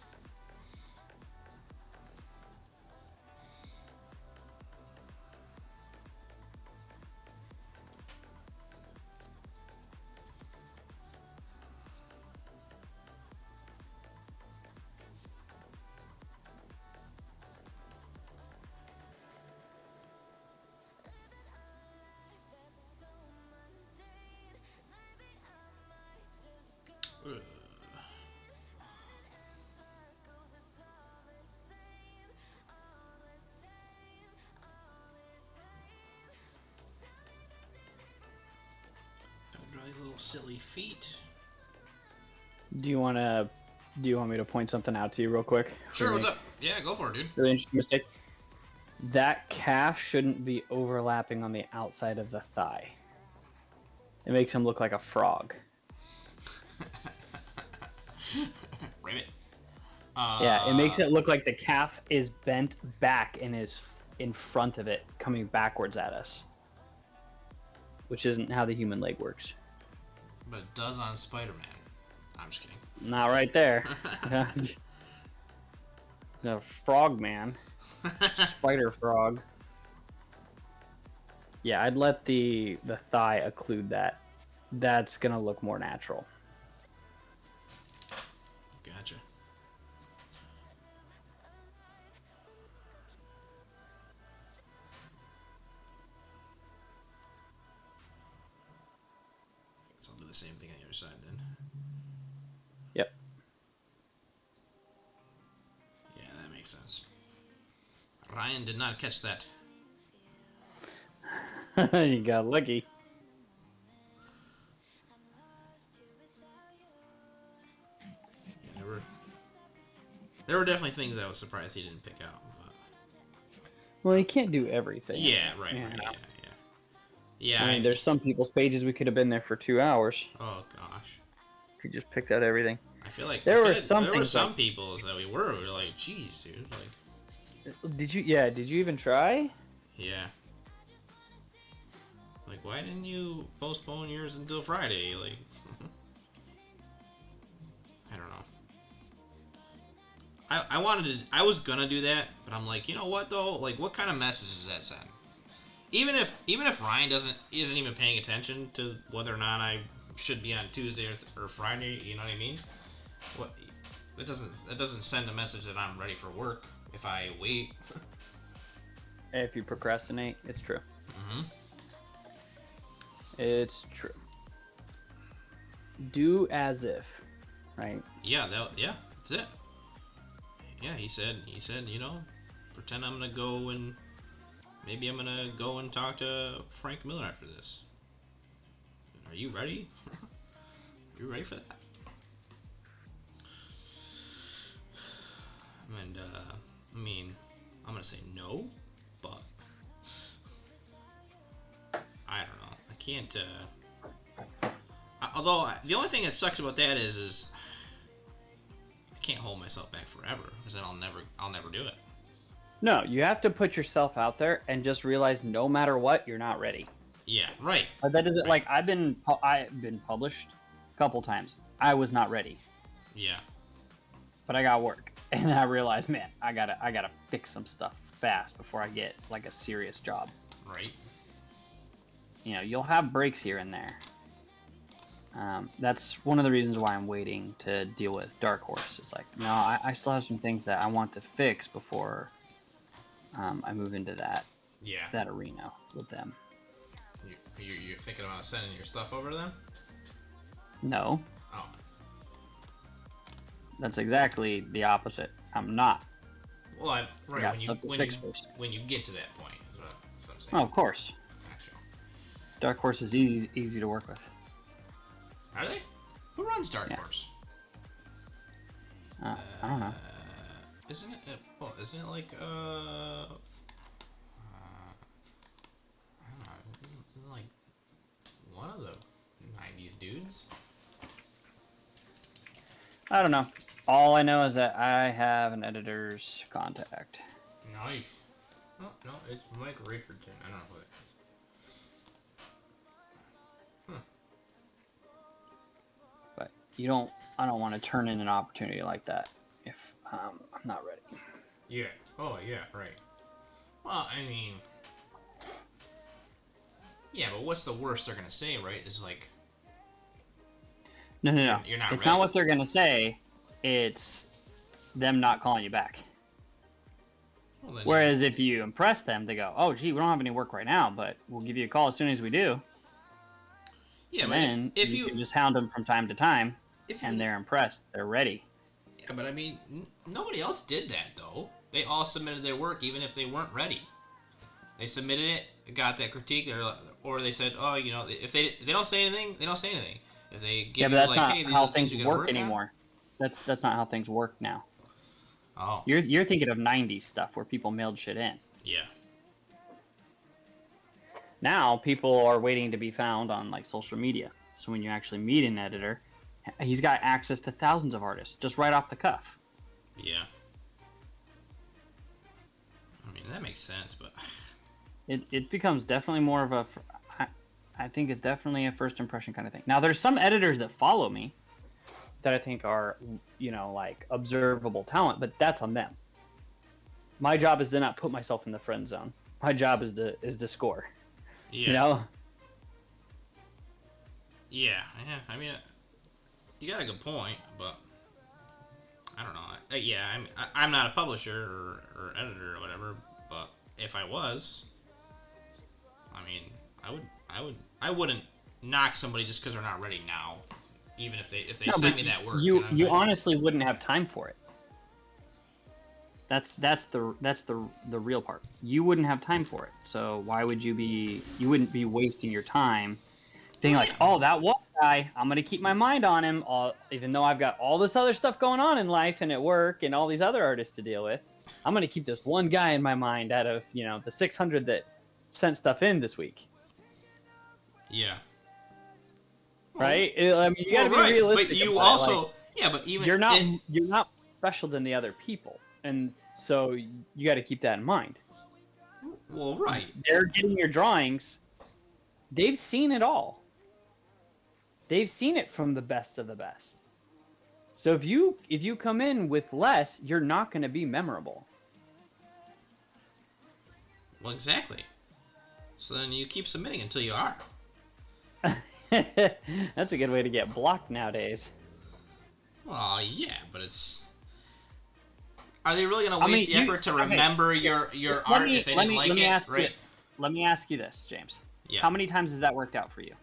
Ugh. Draw these little silly feet. Do you want me to point something out to you real quick? Sure, what's up? Yeah, go for it, dude. Really interesting mistake. That calf shouldn't be overlapping on the outside of the thigh. It makes him look like a frog. Ribbit. Yeah, it makes it look like the calf is bent back and is in front of it, coming backwards at us. Which isn't how the human leg works. But it does on Spider-Man. I'm just kidding. Not right there. The frog man. Spider frog. Yeah, I'd let the thigh occlude that. That's gonna look more natural. Gotcha. So I'll do the same thing on the other side then. Yep. Yeah, that makes sense. Ryan did not catch that. You got lucky. Yeah, there were definitely things I was surprised he didn't pick out. But... Well, you can't do everything. Yeah, right. Yeah. Right, yeah. Yeah. I mean, there's some people's pages we could have been there for 2 hours. Oh gosh. We just picked out everything. I feel like there were some people that we were like, geez, dude, like. Did you? Yeah. Did you even try? Yeah. Like, why didn't you postpone yours until Friday? Like, I don't know. I was gonna do that, but I'm like, you know what though? Like, what kind of message does that send? Even if Ryan isn't even paying attention to whether or not I should be on Tuesday or Friday, you know what I mean? What that doesn't send a message that I'm ready for work if I wait. If you procrastinate, it's true. Mm-hmm. It's true. Do as if, right? Yeah, that's it. Yeah, he said, you know, pretend I'm gonna go and maybe I'm gonna go and talk to Frank Miller after this. Are you ready? Are you ready for that? And I mean, I'm gonna say no, but I don't know. I can't. Although the only thing that sucks about that is I can't hold myself back forever, because then I'll never do it. No, you have to put yourself out there and just realize no matter what, you're not ready. Yeah, right. But that doesn't right. like I've been published a couple times. I was not ready. Yeah. But I got work, and I realized, man, I gotta fix some stuff fast before I get like a serious job. Right. You know, you'll have breaks here and there. That's one of the reasons why I'm waiting to deal with Dark Horse. It's like, no, I still have some things that I want to fix before I move into that arena with them. You're thinking about sending your stuff over to them? No. Oh. That's exactly the opposite. I'm not. Well, right, got stuff to fix first. when you get to that point, is what I'm saying. Oh, of course. Gotcha. Dark Horse is easy to work with. Are they? Who runs Dark Yeah. Horse? I don't know. Isn't it? Isn't it like I don't know. Isn't it like one of the '90s dudes? I don't know. All I know is that I have an editor's contact. Nice. Oh, no, it's Mike Richardson. I don't know who that is. Huh. But I don't want to turn in an opportunity like that if I'm not ready. Yeah. Oh, yeah, right. Well, I mean, yeah, but what's the worst they're gonna say, right? Is like, no. You're not it's ready. not what they're gonna say. It's them not calling you back. Well, whereas if you impress them, they go, "Oh, gee, we don't have any work right now, but we'll give you a call as soon as we do." Yeah, and but then if you can just hound them from time to time, and they're impressed, they're ready. Yeah, but I mean, nobody else did that though. They all submitted their work, even if they weren't ready. They submitted it, got that critique, or they said, "Oh, you know, if they don't say anything, they don't say anything." If they give but that's like, not "Hey, these how are the things things you work anymore." That's not how things work now. Oh. You're thinking of '90s stuff where people mailed shit in. Yeah. Now people are waiting to be found on like social media. So when you actually meet an editor, he's got access to thousands of artists just right off the cuff. Yeah. I mean, that makes sense, but it becomes definitely more of a. I think it's definitely a first impression kind of thing. Now there's some editors that follow me that I think are, like observable talent, but that's on them. My job is to not put myself in the friend zone. My job is to score. Yeah. Yeah. I mean, you got a good point, but I don't know. Yeah, I'm not a publisher or editor or whatever, but if I was, I mean, I wouldn't knock somebody just because they're not ready now, even if they send me that work. You honestly wouldn't have time for it. That's the real part. You wouldn't have time for it. So why would you wouldn't be wasting your time being like, "Oh, that one guy, I'm going to keep my mind on him even though I've got all this other stuff going on in life and at work and all these other artists to deal with. I'm going to keep this one guy in my mind out of, the 600 that sent stuff in this week." Yeah. Right? I mean, you got to be realistic. But you also, but even you're not special than the other people. And so you got to keep that in mind. Well, right. They're getting your drawings. They've seen it all. They've seen it from the best of the best. So if you come in with less, you're not going to be memorable. Well, exactly. So then you keep submitting until you are. That's a good way to get blocked nowadays. Well, yeah, but it's... Are they really going to waste the effort to remember your art if they didn't like it? Right. Let me ask you this, James. Yeah. How many times has that worked out for you?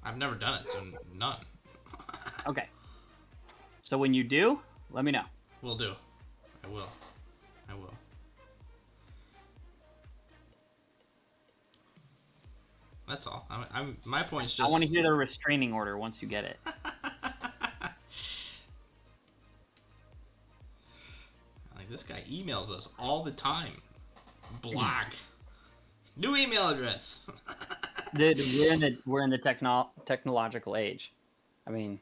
I've never done it, so none. Okay. So when you do, let me know. Will do. I will. That's all. My point is just... I want to hear the restraining order once you get it. Like, this guy emails us all the time. Block. New email address. We're in the technological age. I mean,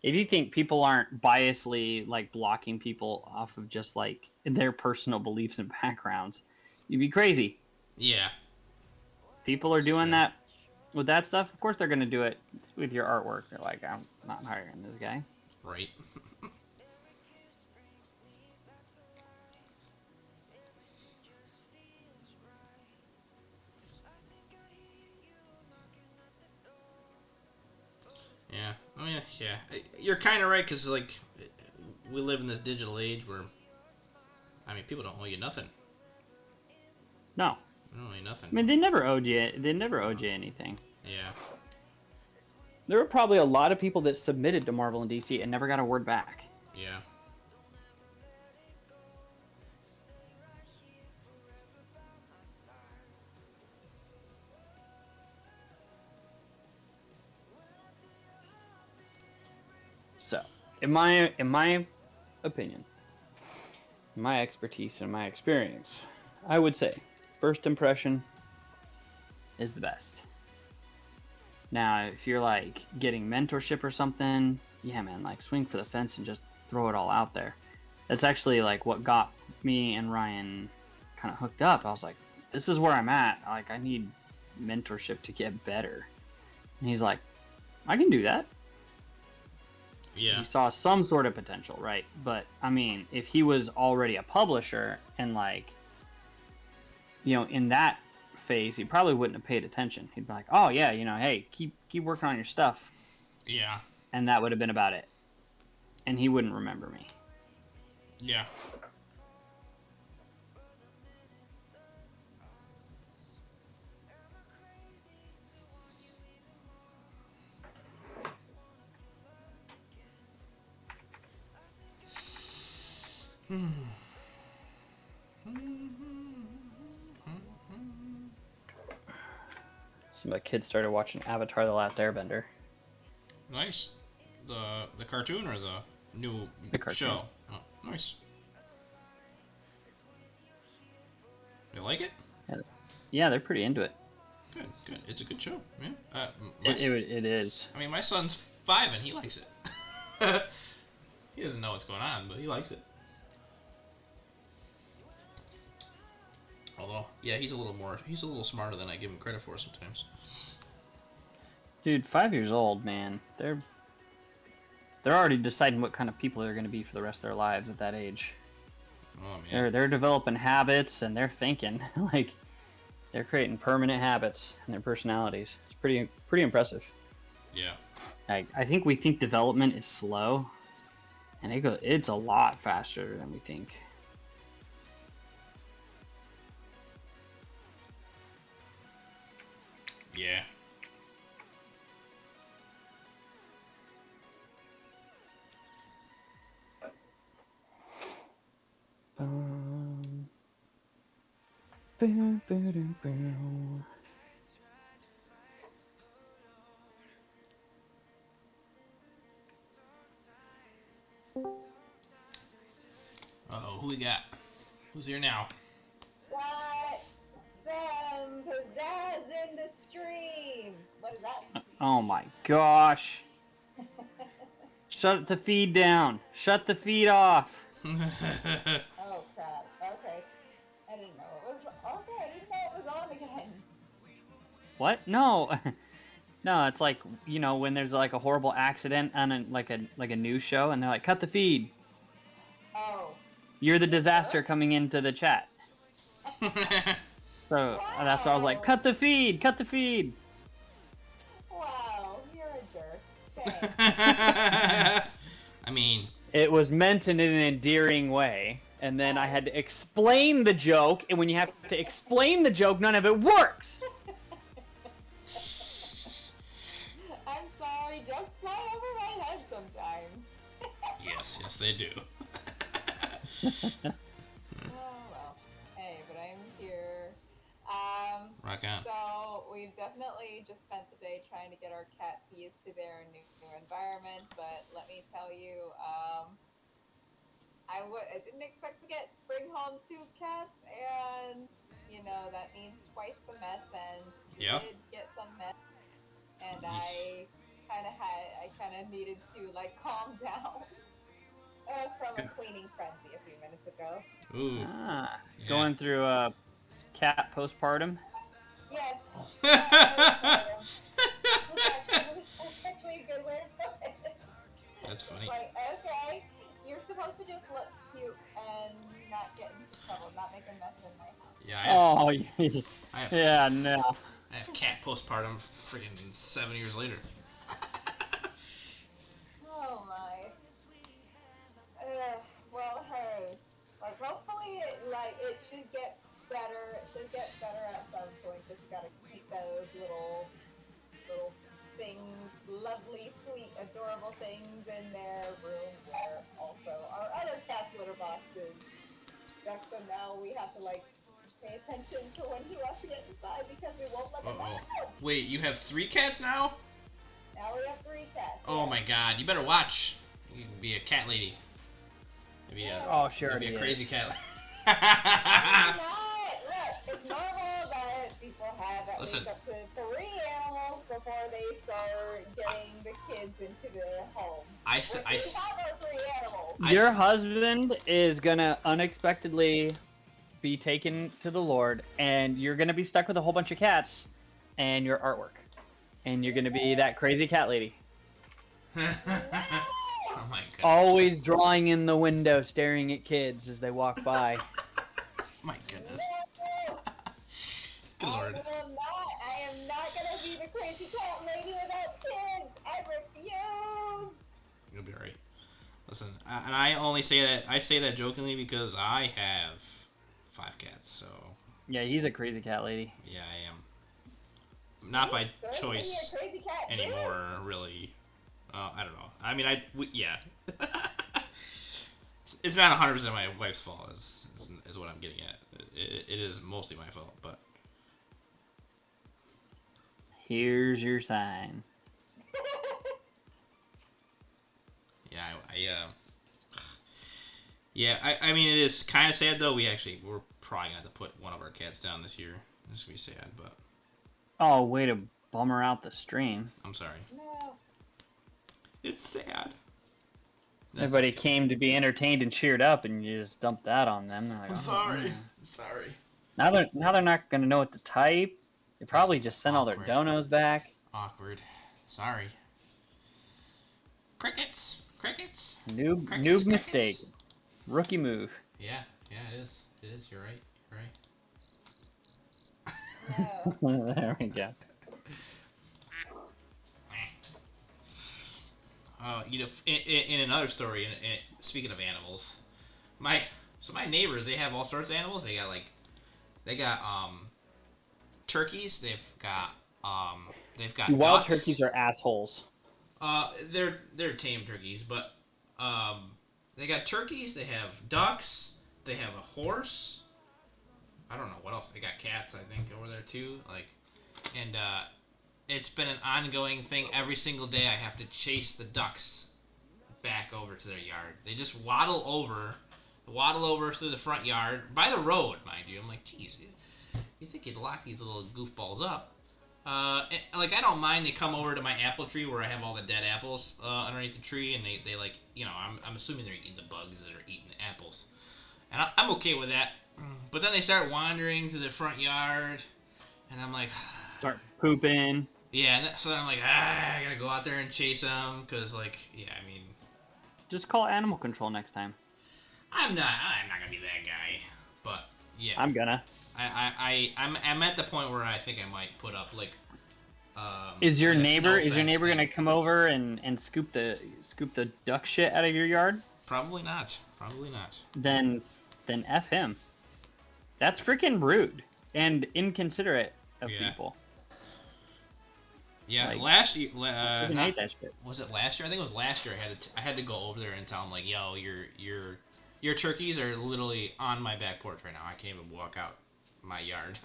if you think people aren't biasly like blocking people off of just like their personal beliefs and backgrounds, you'd be crazy. Yeah. People are doing that with that stuff. Of course, they're going to do it with your artwork. They're like, I'm not hiring this guy. Right. Yeah, I mean, yeah, you're kind of right, because, like, we live in this digital age where, I mean, people don't owe you nothing. No. They don't owe you nothing. I mean, they never owed you anything. Yeah. There were probably a lot of people that submitted to Marvel and DC and never got a word back. Yeah. in my opinion, my expertise and my experience, I would say first impression is the best. Now, if you're like getting mentorship or something, yeah, man, like swing for the fence and just throw it all out there. That's actually like what got me and Ryan kind of hooked up. I was like, this is where I'm at. Like, I need mentorship to get better. And he's like, I can do that. Yeah. He saw some sort of potential, right? But I mean, if he was already a publisher and like, you know, in that phase, he probably wouldn't have paid attention. He'd be like, oh yeah, you know, hey, keep working on your stuff. Yeah. And that would have been about it. And he wouldn't remember me. Yeah. So my kids started watching Avatar: The Last Airbender. Nice. The cartoon or the new cartoon. show? Oh, nice. You like it? Yeah, they're pretty into it. Good, good. It's a good show. Yeah. It is. I mean, my son's 5 and he likes it. He doesn't know what's going on, but he likes it. Although, yeah, he's a little smarter than I give him credit for sometimes. Dude, 5 years old, man. They're already deciding what kind of people they're going to be for the rest of their lives at that age. Oh man. They're developing habits and they're thinking like they're creating permanent habits in their personalities. It's pretty impressive. Yeah. I think we think development is slow, and it's a lot faster than we think. Yeah. Uh-oh, who we got? Who's here now? What? Some pizzazz in the stream. What is that? Oh my gosh. Shut the feed down. Shut the feed off. Oh, crap. Okay. I didn't know it was... Okay, I didn't know it was on again. What? No. No, it's like, you know, when there's like a horrible accident on a news show and they're like, cut the feed. Oh. You're the disaster coming into the chat. So that's why I was like, cut the feed, cut the feed. Wow, you're a jerk. Thanks. I mean... It was meant in an endearing way, and then I had to explain the joke, and when you have to explain the joke, none of it works. I'm sorry, jokes fly over my head sometimes. Yes, they do. Oh, well. Hey, but I'm here. Rock on. So, we've definitely just spent the day trying to get our cats used to their new environment, but let me tell you, I didn't expect to bring home 2 cats, and, you know, that means twice the mess, and Yeah. did get some mess, and I kind of needed to, like, calm down from a cleaning frenzy a few minutes ago. Ooh. Yeah. Going Going through cat postpartum. Yes. That's actually a good way to put it. That's funny. It's like, okay, you're supposed to just look cute and not get into trouble, not make a mess in my house. Yeah, Yeah, no. I have cat postpartum freaking 7 years later. Oh my. Well, hey, like hopefully it should get better. It should get better at some point. Just gotta keep those little things, lovely, sweet, adorable things in their room where also our other cat's litter box is stuck. So now we have to like pay attention to when he wants to get inside because we won't let him out. Wait, you have 3 cats now? Now we have 3 cats. Oh yes. my god, you better watch. You can be a cat lady. Maybe a, Oh, sure maybe it a crazy is. cat. I'm not. Look, it's normal that people have at Listen. least up to 3 animals before they start getting the kids into the home. I We have our 3 animals. Your husband is gonna unexpectedly be taken to the Lord, and you're gonna be stuck with a whole bunch of cats and your artwork, and you're gonna be that crazy cat lady, Oh my god. always drawing in the window, staring at kids as they walk by. My goodness. No, Good lord. I am not gonna be the crazy cat lady without kids. I refuse. You'll be alright. Listen, and I only say that jokingly because I have 5 cats, so Yeah, he's a crazy cat lady. yeah, I am. Not by So is he choice a crazy cat dude? anymore, really. I don't know. I mean, yeah. It's not 100% my wife's fault, is what I'm getting at. It is mostly my fault, but Here's your sign. yeah, I mean, it is kind of sad though. We're probably gonna have to put one of our cats down this year. It's gonna be sad, but Oh, way to bummer out the stream. I'm sorry. No. It's sad. Everybody came to be entertained and cheered up, and you just dumped that on them. They're like, I'm "Oh, sorry. yeah." I'm sorry. Now they're not gonna know what to type. They probably just sent all their Awkward. donos back. Awkward. Sorry. Crickets. Crickets. Noob Crickets, mistake. crickets. Rookie move. Yeah, it is. It is. You're right. No. There we go. In another story, speaking of animals, my neighbors, they have all sorts of animals. They got turkeys. They've got Wild ducks. turkeys are assholes. They're tame turkeys, but they got turkeys. They have ducks. They have a horse. I don't know what else. They got cats, I think, over there too. And it's been an ongoing thing. Every single day, I have to chase the ducks back over to their yard. They just waddle over through the front yard by the road, mind you. I'm like, geez, you think you'd lock these little goofballs up? I don't mind. They come over to my apple tree where I have all the dead apples underneath the tree, and they like, I'm assuming they're eating the bugs that are eating the apples, and I'm okay with that. But then they start wandering to the front yard, and I'm like, Start pooping. yeah. So then I'm like, I gotta go out there and chase them, because Just call animal control next time. I'm not gonna be that guy. But yeah, I'm gonna. I'm at the point where I think I might put up Is your like a neighbor snow fence gonna thing. come over and scoop the duck shit out of your yard? Probably not. Then F him. That's freaking rude and inconsiderate of Yeah. people. Yeah, Like, last year. I even hate that shit. Was it last year? I think it was last year. I had to go over there and tell him like, yo, your turkeys are literally on my back porch right now. I can't even walk out my yard.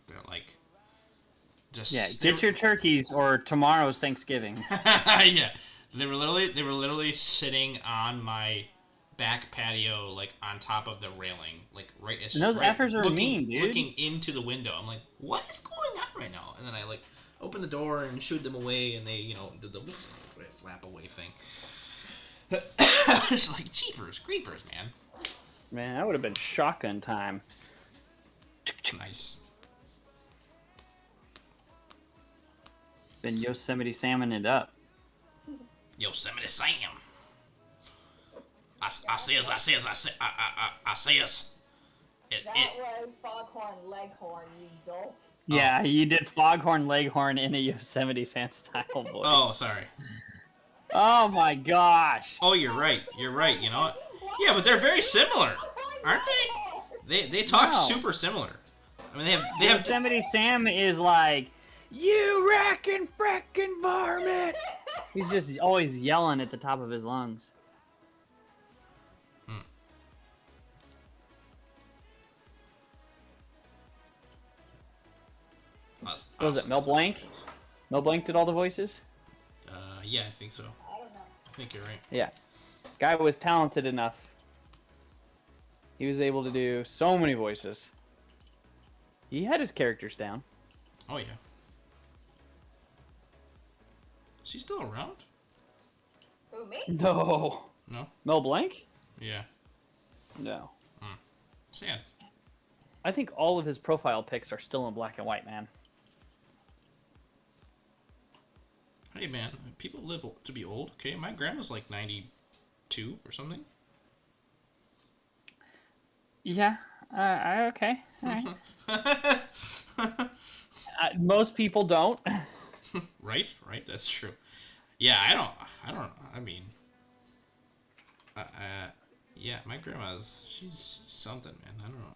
They're like, just Get your turkeys or tomorrow's Thanksgiving. yeah, they were literally sitting on my back patio, like on top of the railing, like right. And those effers are mean, dude. Looking into the window, I'm like, what is going on right now? And then I like open the door and shooed them away, and they did the flap away thing. It's like jeepers creepers, man. Man, that would have been shotgun time. Nice. Been Yosemite salmon it up. Yosemite Sam. I say us. That was Foghorn Leghorn, you dolt. Yeah, you did Foghorn Leghorn in a Yosemite Sam style voice. Oh, sorry. Oh my gosh. Oh, you're right. You know what? Yeah, but they're very similar, aren't they? They talk No. super similar. I mean, they have. Yosemite Sam is like, you wrecking frickin' varmint. He's just always yelling at the top of his lungs. Was it Mel Blanc? Mel Blanc did all the voices? Yeah, I think so. think you're right. Yeah. Guy was talented enough. He was able to do so many voices. He had his characters down. Oh, yeah. Is he still around? Who, me? No. No? Mel Blanc? Yeah. No. Sad. I think all of his profile pics are still in black and white, man. Hey, man, people live to be old, okay? My grandma's like 92 or something. Yeah. Okay. All right. Most people don't. Right? Right, that's true. Yeah, I mean... yeah, my grandma's... She's something, man. I don't know.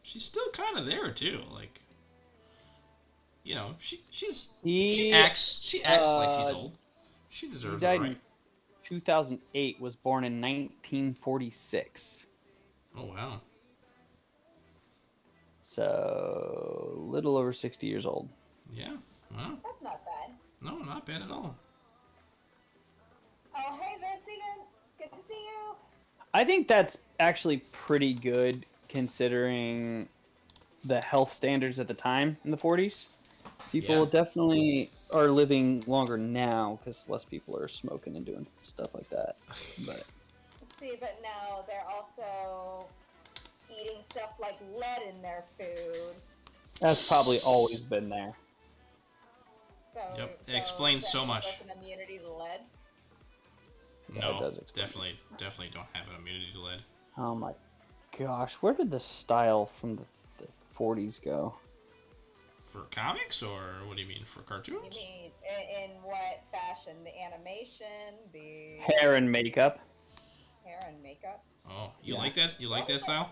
She's still kind of there, too. Like... You know, she acts like she's old. She deserves it, right? 2008, was born in 1946. Oh, wow. So, a little over 60 years old. Yeah, well. That's not bad. No, not bad at all. Oh, hey, Vince. Good to see you. I think that's actually pretty good considering the health standards at the time in the 40s. People definitely are living longer now because less people are smoking and doing stuff like that. But see, but now they're also eating stuff like lead in their food. That's probably always been there. So, yep, it explains so much. Like an immunity to lead? No, yeah, definitely don't have an immunity to lead. Oh my gosh, where did the style from the 40s go? For comics, or what do you mean, for cartoons? You mean in what fashion? The animation, the hair and makeup. Hair and makeup. Oh, you like that? You like that style?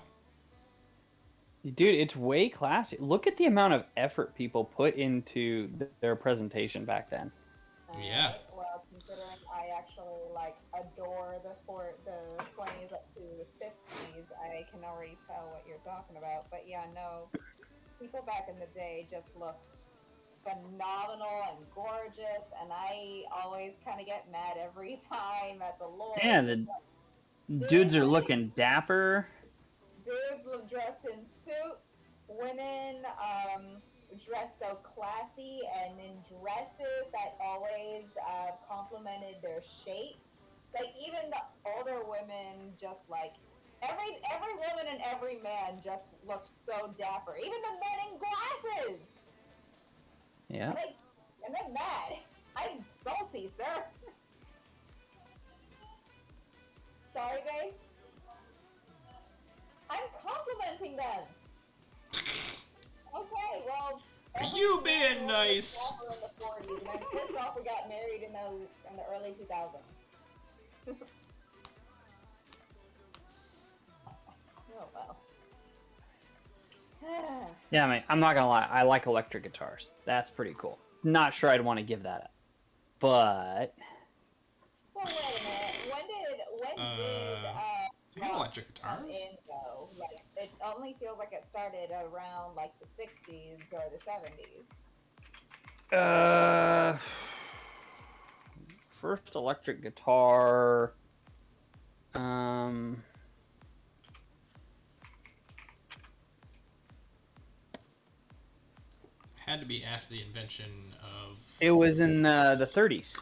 Dude, it's way classy. Look at the amount of effort people put into their presentation back then. Yeah. Well, considering I actually like adore the 20s up to the 50s, I can already tell what you're talking about. But yeah, no. People back in the day just looked phenomenal and gorgeous, and I always kind of get mad every time at the Lord. Yeah, the dudes are looking dapper. Dudes look dressed in suits. Women dress so classy and in dresses that always complemented their shape. Like even the older women, just like every woman and every man just looked so dapper. Even the men in glasses. Yeah. And I'm mad. I'm salty, sir. Sorry, babe. I'm complimenting them. Okay, well. You being nice. In the 40s, and I'm pissed off we got married in the early 2000s. Oh well. Yeah, man, I'm not gonna lie. I like electric guitars. That's pretty cool. Not sure I'd want to give that up, but. Well, wait a minute. When did they have electric guitars? In though? Like, it only feels like it started around like the 60s or the 70s. First electric guitar. Had to be after the invention of... It was in the 30s.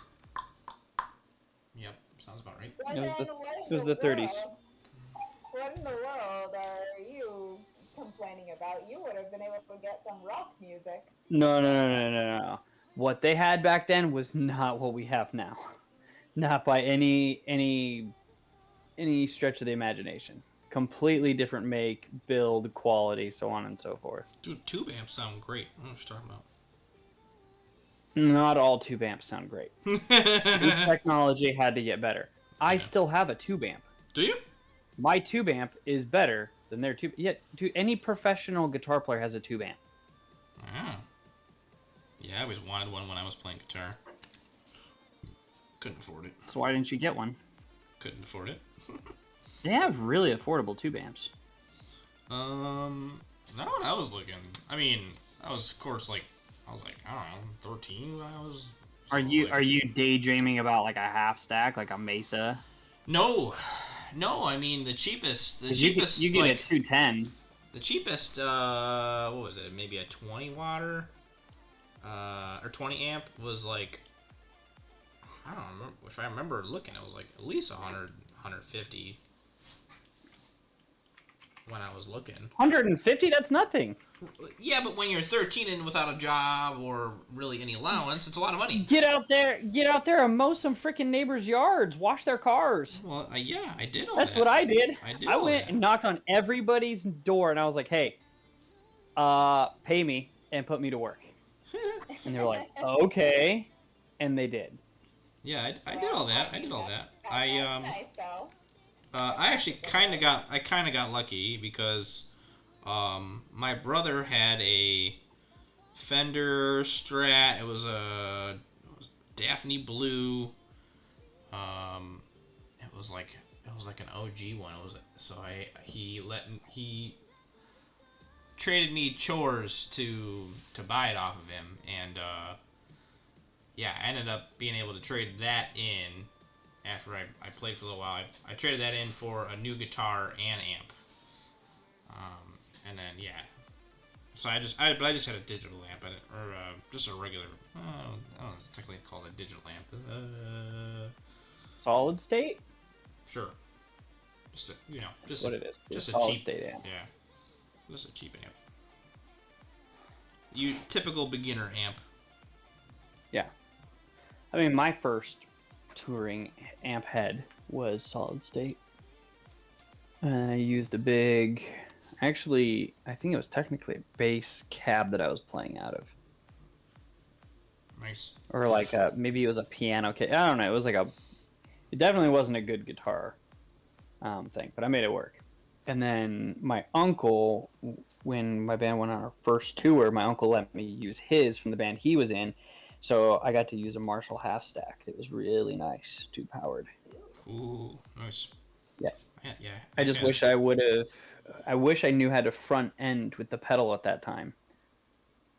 Yep, sounds about right. So it was the 30s. What in the world are you complaining about? You would have been able to get some rock music. No. What they had back then was not what we have now. Not by any stretch of the imagination. Completely different make, build, quality, so on and so forth. Dude, tube amps sound great. I don't know what you're talking about. Not all tube amps sound great. New technology had to get better. I still have a tube amp. Do you? My tube amp is better than their tube. Yet, dude, any professional guitar player has a tube amp. Ah. Yeah, I always wanted one when I was playing guitar. Couldn't afford it. So why didn't you get one? Couldn't afford it. They have really affordable tube amps. Not when I was looking. I mean, I was, of course, like, I was like, I don't know, 13 when I was Are you daydreaming about like a half stack, like a Mesa? No, no. I mean the cheapest. The 'Cause cheapest. you get like, a 210. The cheapest. What was it? Maybe a 20 watt or 20 amp was like. I don't remember. If I remember looking, it was like at least 100, 150 when I was looking. 150? That's nothing. Yeah, but when you're 13 and without a job or really any allowance, it's a lot of money. Get out there and mow some freaking neighbors' yards. Wash their cars. Well, yeah, I did all That's that. what I did. I did I all went that. and knocked on everybody's door, and I was like, "Hey, pay me and put me to work." And they were like, "Okay," and they did. Yeah, I did all that. I did all that. That's nice though. I actually kind of got lucky because my brother had a Fender Strat. It was Daphne Blue. It was like an OG one. It was so he traded me chores to buy it off of him, and yeah, I ended up being able to trade that in after I played for a little while. I traded that in for a new guitar and amp, and then yeah. So I just had a digital amp, or just a regular. I don't know. It's technically called a digital amp. Solid state? Sure. Just What it is. just a Solid cheap state amp. Yeah, just a cheap amp. You typical beginner amp. Yeah. I mean, my first touring amp head was solid state. And I used a big, actually, I think it was technically a bass cab that I was playing out of. Nice. Or like maybe it was a piano kit. I don't know. It was like it definitely wasn't a good guitar thing, but I made it work. And then my uncle, when my band went on our first tour, my uncle let me use his from the band he was in. So I got to use a Marshall half stack. It was really nice, tube powered. Ooh, nice. Yeah. Yeah. I just wish I would have. I wish I knew how to front end with the pedal at that time.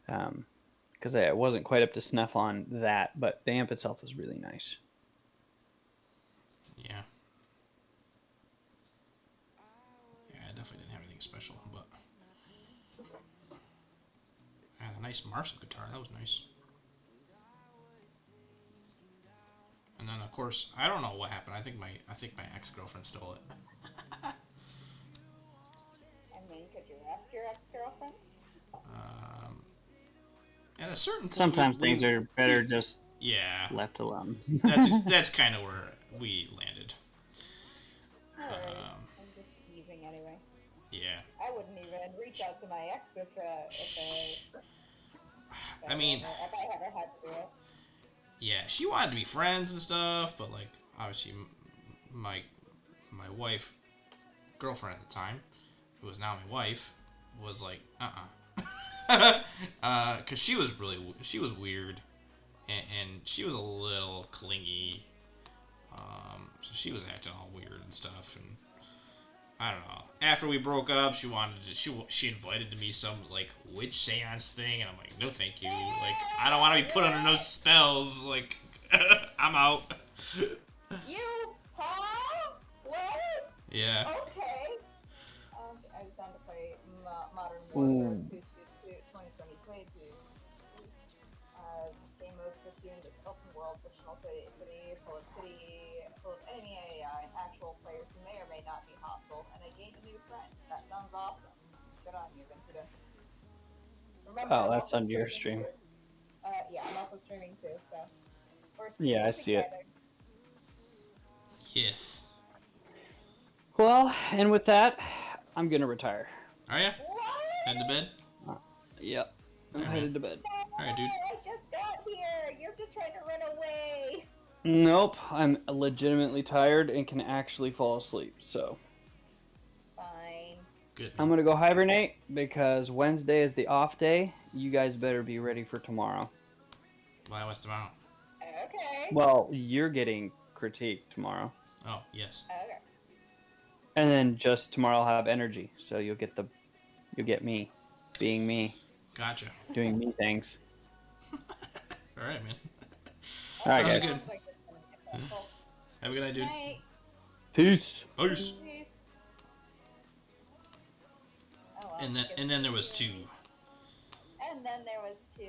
Because I wasn't quite up to snuff on that, but the amp itself was really nice. Yeah. Yeah, I definitely didn't have anything special, but I had a nice Marshall guitar. That was nice. And then of course, I don't know what happened. I think my ex-girlfriend stole it. I mean, could you ask your ex-girlfriend? At a certain point, Sometimes things are better just yeah, left alone. that's kind of where we landed. Alright. I'm just teasing anyway. Yeah. I wouldn't even reach out to my ex if I mean, if I ever had to do it. yeah, she wanted to be friends and stuff, but like obviously my wife, girlfriend at the time, who is now my wife, was like because she was weird, and she was a little clingy, so she was acting all weird and stuff, and I don't know. After we broke up, she invited me some like witch seance thing, and I'm like, no, thank you. Like, I don't want to be put under no spells. Like, I'm out. You? Huh? What? Yeah. Okay. I decided to play Modern Warfare 2022. This game mode puts you in this open world fictional city full of enemy AI and actual players who may or may not be hostile, and I gained a new friend. That sounds awesome. Good on you, Incidents. Remember, That's on your stream. Yeah, I'm also streaming too, so we're Yeah, I streaming see it. together. Yes. Well, and with that, I'm gonna retire. Are ya? What? Head to bed? Yep. I'm Alright, headed to bed. Alright, dude. I just got here. You're just trying to run away. Nope, I'm legitimately tired and can actually fall asleep, so Fine. Good. I'm gonna go hibernate because Wednesday is the off day. You guys better be ready for tomorrow. Why was tomorrow? Okay. Well, you're getting critiqued tomorrow. Oh, yes. Okay. And then just tomorrow I'll have energy, so you'll get me, being me, Gotcha. doing me things. Alright, man. All right, Sounds guys. good. Like it's gonna get that full. Have a good night, dude. Night. Peace. Peace. Peace. Oh, well, And guess then there was it's 2. you. And then there was 2.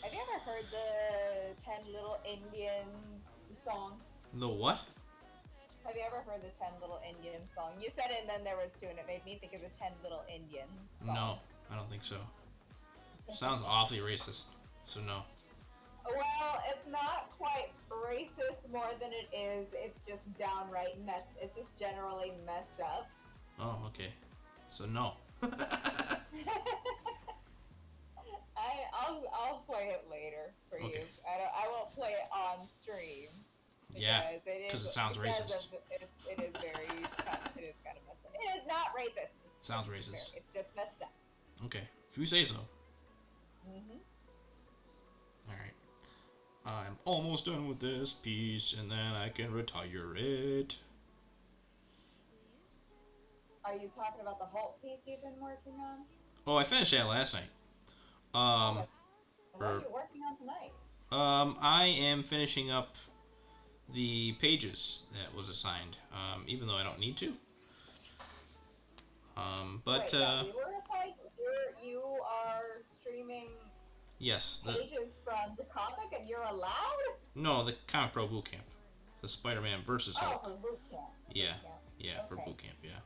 Have you ever heard the 10 Little Indians song? The what? Have you ever heard the 10 Little Indians song? You said it and then there was 2 and it made me think of the 10 Little Indians song. No, I don't think so. Sounds awfully racist. So no. Well, it's not quite racist more than it is. It's just downright messed. It's just generally messed up. Oh, okay. So no. I'll play it later for you. Okay. I won't play it on stream. Yeah, because it sounds racist. It is very. It is kind of messed up. It is not racist. Sounds racist. It's just messed up. Okay, if you say so. Mhm. Alright. I'm almost done with this piece, and then I can retire it. Are you talking about the Hulk piece you've been working on? Oh, I finished that last night. What are you working on tonight? I am finishing up the pages that was assigned, even though I don't need to. But, Wait, yeah, we were assigned. You are streaming yes. pages from the comic and you're allowed? No, the Comic Pro Bootcamp. The Spiderman Vs Hulk. Oh, for Bootcamp. Yeah. Bootcamp. Yeah, for Okay. Bootcamp, yeah.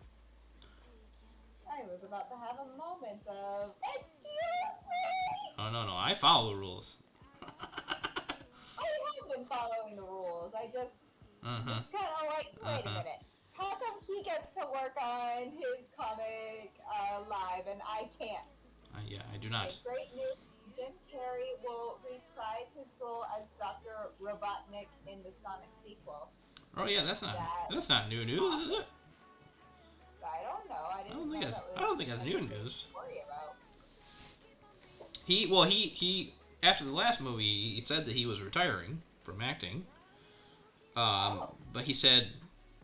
I was about to have a moment of, excuse me! Oh, no, I follow the rules. I have been following the rules. I just, Uh-huh. it's kind of like, wait a minute. How come he gets to work on his comic live and I can't? Yeah, I do not. Okay, great news. Jim Carrey will reprise his role as Dr. Robotnik in the Sonic sequel. Oh, yeah, that's not new news, is it? I don't know. I don't think that's new news. Worry about. He after the last movie, he said that he was retiring from acting. But he said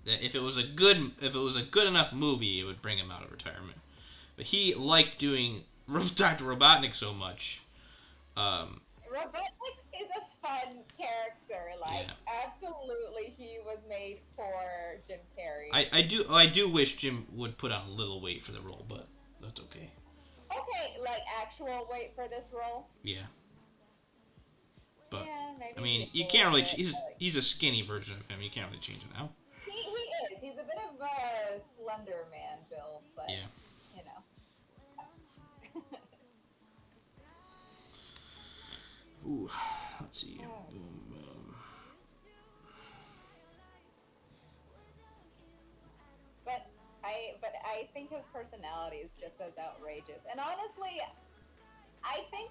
that if it was a good enough movie, it would bring him out of retirement. But he liked doing Dr. Robotnik so much. Robotnik is a fun character. Like, absolutely, he was made for Jim Carrey. I do wish Jim would put on a little weight for the role, but that's okay. Okay, like actual weight for this role. Yeah. But Yeah, maybe I mean, you before, can't really. but, He's a skinny version of him. You can't really change it now. He is. He's a bit of a slender man build, but Yeah. you know. Ooh, let's see. Boom, boom. But I think his personality is just as outrageous. And honestly, I think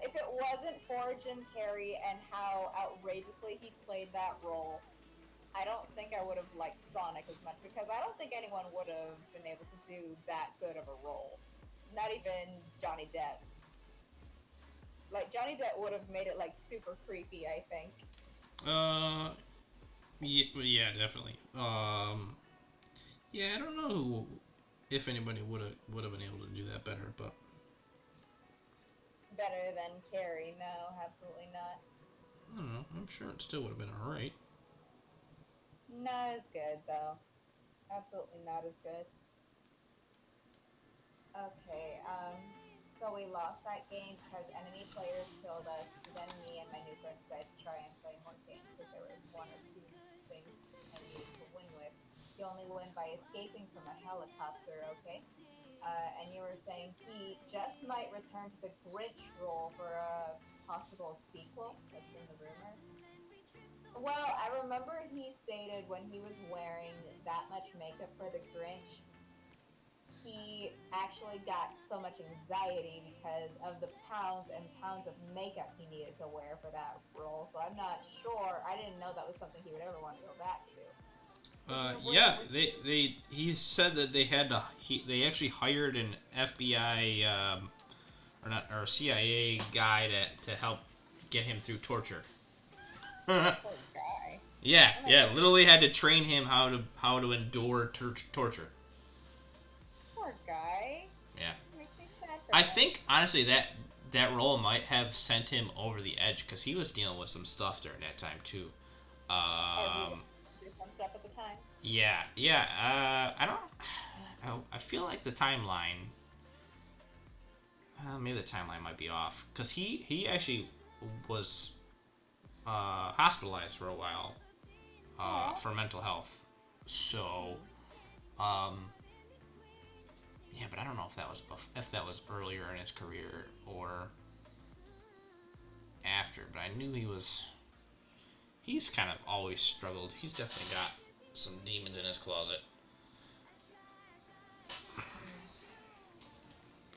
if it wasn't for Jim Carrey and how outrageously he played that role, I don't think I would have liked Sonic as much, because I don't think anyone would have been able to do that good of a role. Not even Johnny Depp. Like, Johnny Depp would have made it, like, super creepy, I think. Yeah, definitely. Yeah, I don't know if anybody would have been able to do that better, but Better than Carrey? No, absolutely not. I don't know. I'm sure it still would have been alright. Not as good, though. Absolutely not as good. Okay, so we lost that game because enemy players killed us. Then me and my new friend decided to try and play more games because there was one or two things I needed to win with. You only win by escaping from a helicopter, okay? And you were saying he just might return to the Grinch role for a possible sequel. That's been the rumor. Well, I remember he stated when he was wearing that much makeup for the Grinch, he actually got so much anxiety because of the pounds and pounds of makeup he needed to wear for that role. So I'm not sure. I didn't know that was something he would ever want to go back to. Yeah, he said that they actually hired an FBI or CIA guy to help get him through torture. Poor guy. Yeah, literally had to train him how to endure torture. Poor guy. Yeah. Makes me sad for I him. think honestly that role might have sent him over the edge because he was dealing with some stuff during that time too. There's some stuff at the time. Yeah. I don't. I feel like the timeline. Maybe the timeline might be off because he actually was hospitalized for a while for mental health. So, yeah, but I don't know if that was earlier in his career or after. But I knew he's kind of always struggled. He's definitely got some demons in his closet.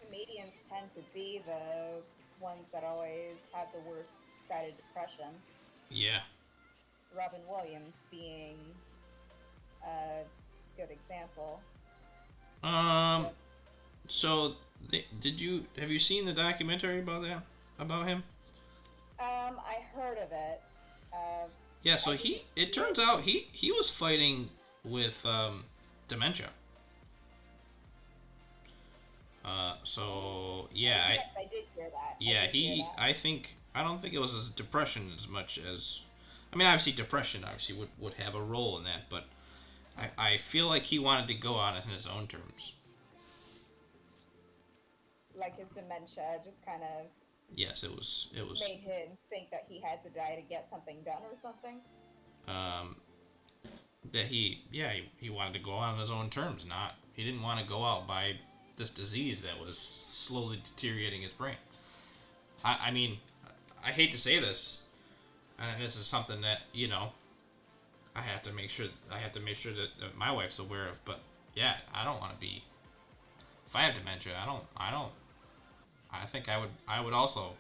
Comedians tend to be the ones that always have the worst side of depression. Yeah. Robin Williams being a good example. So have you seen the documentary about him? I heard of it. Yeah. So it turns out he was fighting with dementia. So yeah. Yes, I did hear that. Yeah, I don't think it was depression as much as, I mean, obviously depression would have a role in that, but I feel like he wanted to go out on his own terms. Like his dementia just kind of Yes, it was made him think that he had to die to get something done or something. That he wanted to go out on his own terms, he didn't want to go out by this disease that was slowly deteriorating his brain. I mean, I hate to say this, and this is something that I have to make sure that my wife's aware of. But yeah, I don't want to be. If I have dementia, I think I would also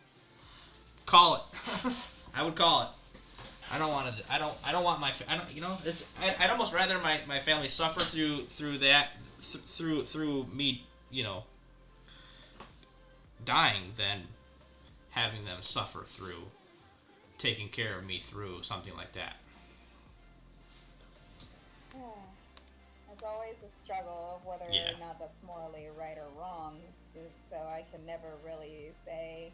call it. I would call it. I don't want to. I don't want my. I don't. I'd almost rather my family suffer through that through me. Dying than having them suffer through taking care of me through something like that. It's always a struggle of whether or not that's morally right or wrong. So I can never really say.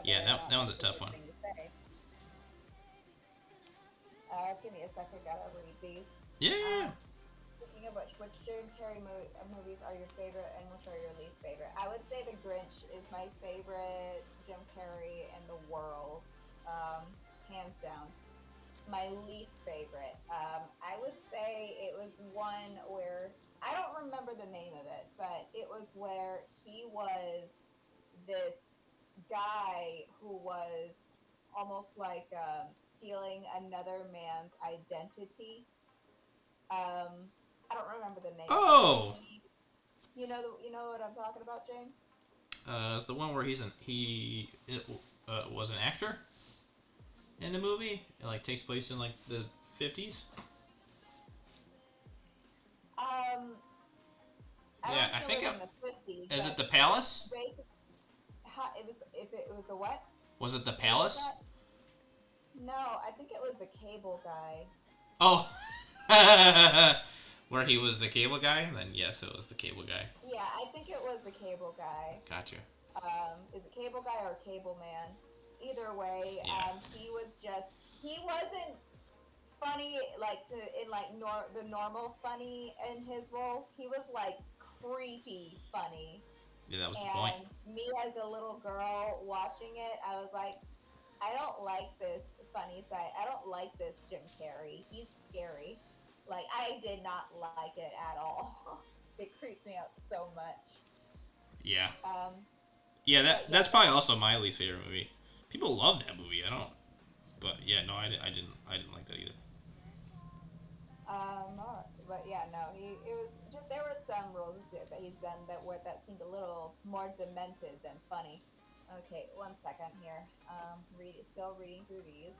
That one's a tough one. Thing to say. Give me a second. Gotta read these. Yeah. Speaking of which Jim Carrey movies are your favorite and which are your least favorite? I would say The Grinch is my favorite Jim Carrey in the world, hands down. My least favorite, I would say it was one where, I don't remember the name of it, but it was where he was this guy who was almost like stealing another man's identity. I don't remember the name. Oh. You know what I'm talking about, James? It's the one where he was an actor in the movie. It takes place in the 50s. I think it was in the 50s. Is it the Palace? It was the what? Was it the Palace? No, I think it was the cable guy. Oh. Where he was the cable guy? Then yes, it was the cable guy. Yeah, I think it was the cable guy. Gotcha. Is it cable guy or cable man? Either way, he wasn't funny the normal funny in his roles. He was creepy funny. Yeah, that was the point. And me as a little girl watching it, I was like, I don't like this funny side. I don't like this Jim Carrey. He's scary. I did not like it at all. It creeps me out so much. Yeah. That's probably also my least favorite movie. People love that movie. I don't. But yeah, no, I didn't like that either. But yeah, no, it was just, there were some roles that he's done that seemed a little more demented than funny. Okay, 1 second here. Still reading through these.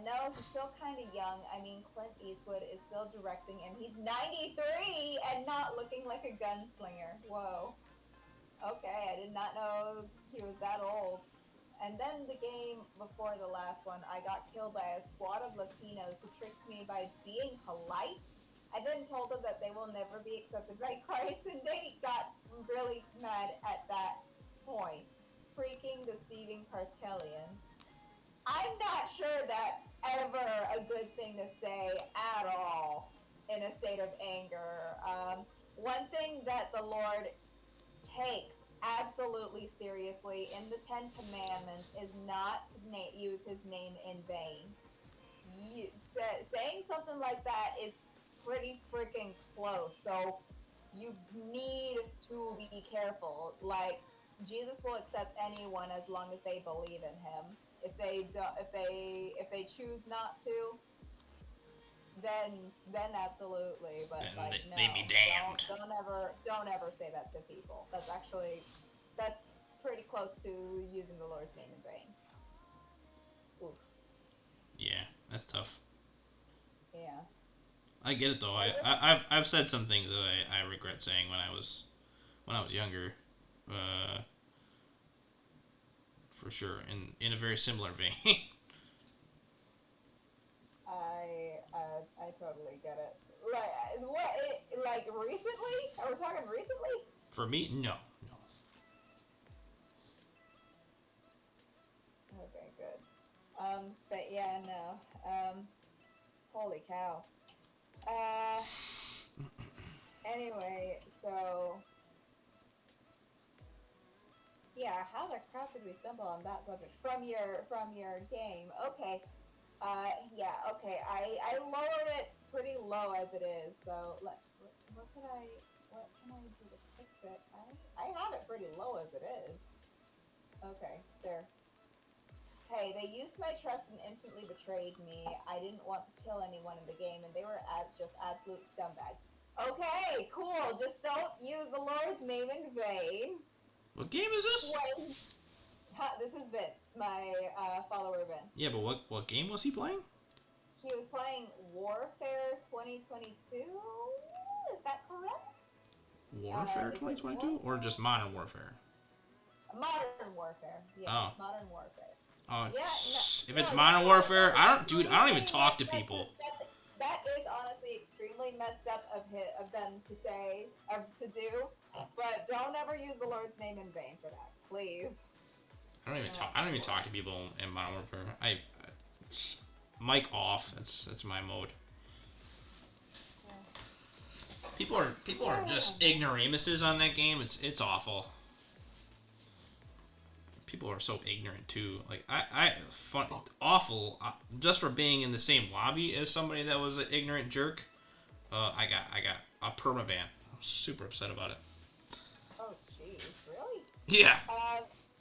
No, he's still kind of young. I mean, Clint Eastwood is still directing, and he's 93 and not looking like a gunslinger. Whoa. Okay, I did not know he was that old. And then the game before the last one, I got killed by a squad of Latinos who tricked me by being polite. I then told them that they will never be accepted by Christ, and they got really mad at that. point, freaking deceiving Cartelians. I'm not sure that's ever a good thing to say at all in a state of anger. One thing that the Lord takes absolutely seriously in the Ten Commandments is not to use his name in vain. Saying something like that is pretty freaking close. So you need to be careful. Like, Jesus will accept anyone as long as they believe in him. If they choose not to, then absolutely. But Then like, no, they be damned. don't ever say that to people. That's pretty close to using the Lord's name in vain. Oof. Yeah, that's tough. Yeah. I get it though. I've said some things that I regret saying when I was younger, for sure, in a very similar vein. I totally get it. Like recently? Are we talking recently? For me, no. Okay, good. But yeah, no. Holy cow. Anyway, so yeah, how the crap did we stumble on that subject from your game? Okay. Yeah, okay. I lowered it pretty low as it is. So what can I do to fix it? I have it pretty low as it is. Okay, there. Hey, they used my trust and instantly betrayed me. I didn't want to kill anyone in the game, and they were just absolute scumbags. Okay, cool. Just don't use the Lord's name in vain. What game is this? This is Vince, my follower Vince. Yeah, but what game was he playing? He was playing Warfare 2022. Is that correct? Warfare 2022, or just Modern Warfare? Modern Warfare. Yes, Oh. Modern Warfare. Oh, Yeah, if it's Modern Warfare, I don't even talk to people. That is honestly extremely messed up of them to say, to do. But don't ever use the Lord's name in vain for that, please. I don't even talk to people in Modern Warfare. Mic off. That's my mode. People are just ignoramuses on that game. It's awful. People are so ignorant too. Like awful. Just for being in the same lobby as somebody that was an ignorant jerk. I got a permaban. I'm super upset about it. Oh jeez, really? Yeah.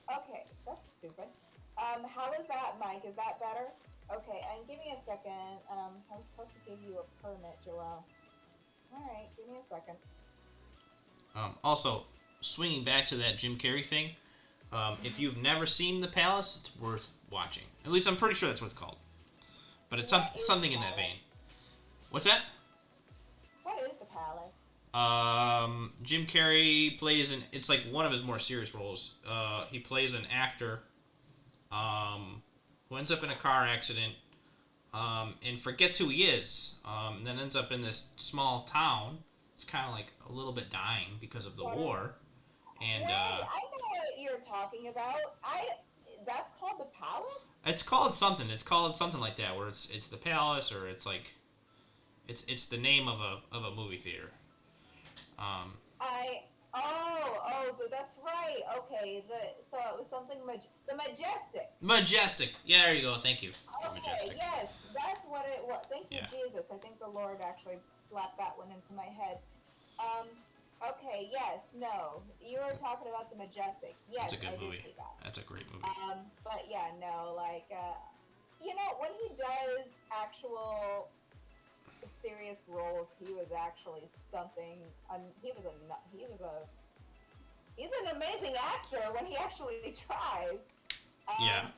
Okay, that's stupid. How is that, Mike? Is that better? Okay, and give me a second. I was supposed to give you a permit, Joelle. Alright, give me a second. Also, swinging back to that Jim Carrey thing, if you've never seen The Palace, it's worth watching. At least I'm pretty sure that's what it's called. But it's something in that vein. What's that? What is The Palace? Jim Carrey plays it's like one of his more serious roles. He plays an actor who ends up in a car accident and forgets who he is, and then ends up in this small town. It's kind of like a little bit dying because of the war. And I know what you're talking about. That's called The Palace? It's called something. It's called something like that, where it's The Palace, or it's like it's the name of a movie theater. That's right. Okay, so it was something the Majestic. Majestic. Yeah, there you go. Thank you. Okay, Majestic. yes, that's what it was. Thank you, Yeah. Jesus. I think the Lord actually slapped that one into my head. Okay, yes, no. You were talking about the Majestic. Yes, That's a good movie. I did see that. That's a great movie. But yeah, no, like, when he does actual serious roles, he was actually something. He's an amazing actor when he actually tries. Yeah.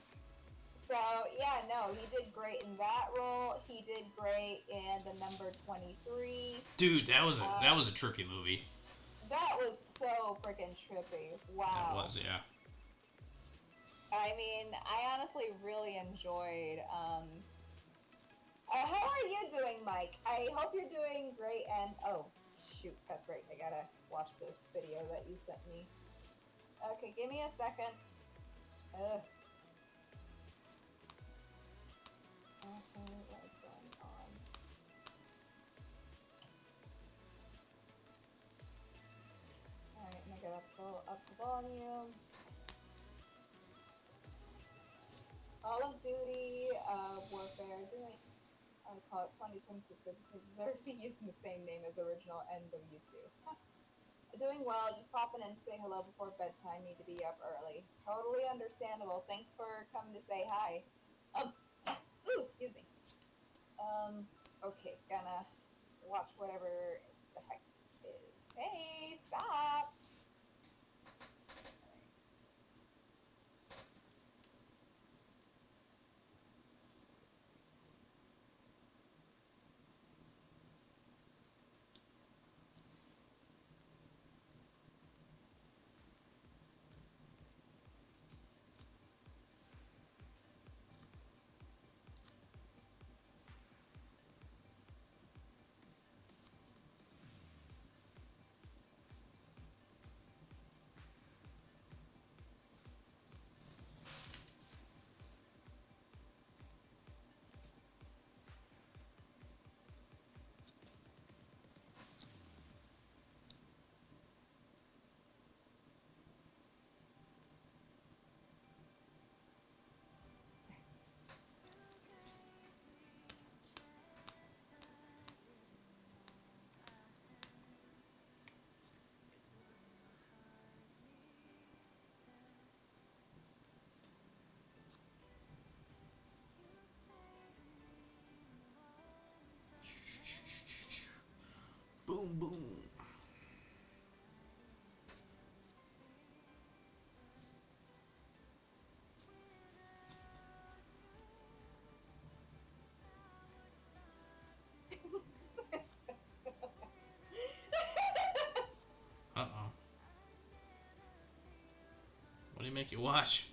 So yeah, no, he did great in that role. He did great in the number 23. Dude, that was a trippy movie. That was so freaking trippy. Wow. That was, yeah. I mean, I honestly really enjoyed. How are you doing, Mike? I hope you're doing great. And oh, shoot, that's right. I gotta watch this video that you sent me. Okay, give me a second. Ugh. Okay, what is going on? Alright, make it up the volume. Call of Duty, Warfare, doing, I'll call it 2022 because it deserves to be using the same name as original NW2. Doing well, just popping in to say hello before bedtime, need to be up early. Totally understandable, thanks for coming to say hi. Ooh, excuse me. Okay, gonna watch whatever the heck this is. Hey, stop! Boom, boom. Uh-oh. What do you make you watch?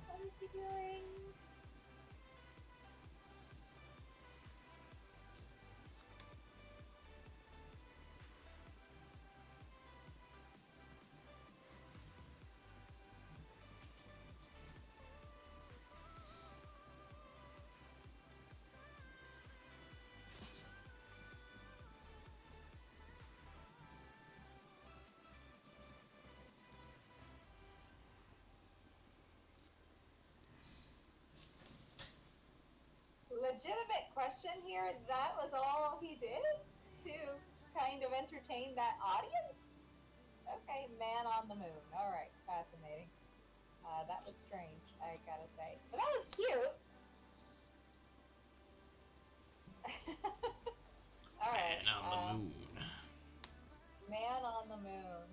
What is he doing? Legitimate question here. That was all he did to kind of entertain that audience? Okay, man on the moon. Alright, fascinating. That was strange, I gotta say. But that was cute! Alright. Man on the moon. Man on the moon.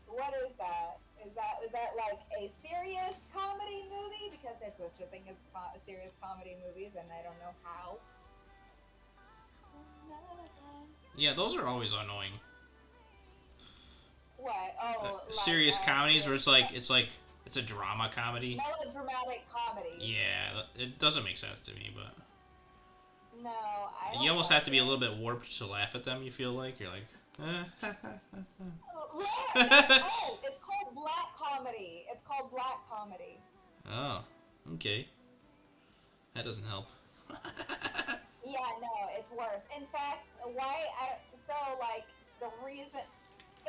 What is that? Is that like a serious comedy movie? Because there's such a thing as serious comedy movies, and I don't know how. Yeah, those are always annoying. What? Oh, Serious comedies where it's a drama comedy. Melodramatic comedy. Yeah, it doesn't make sense to me, but No, I don't you almost like have to be a it. little bit warped to laugh at them. You feel like you're like, Oh, it's called black comedy. It's called black comedy. oh, okay, that doesn't help. Yeah, no, it's worse. In fact, the reason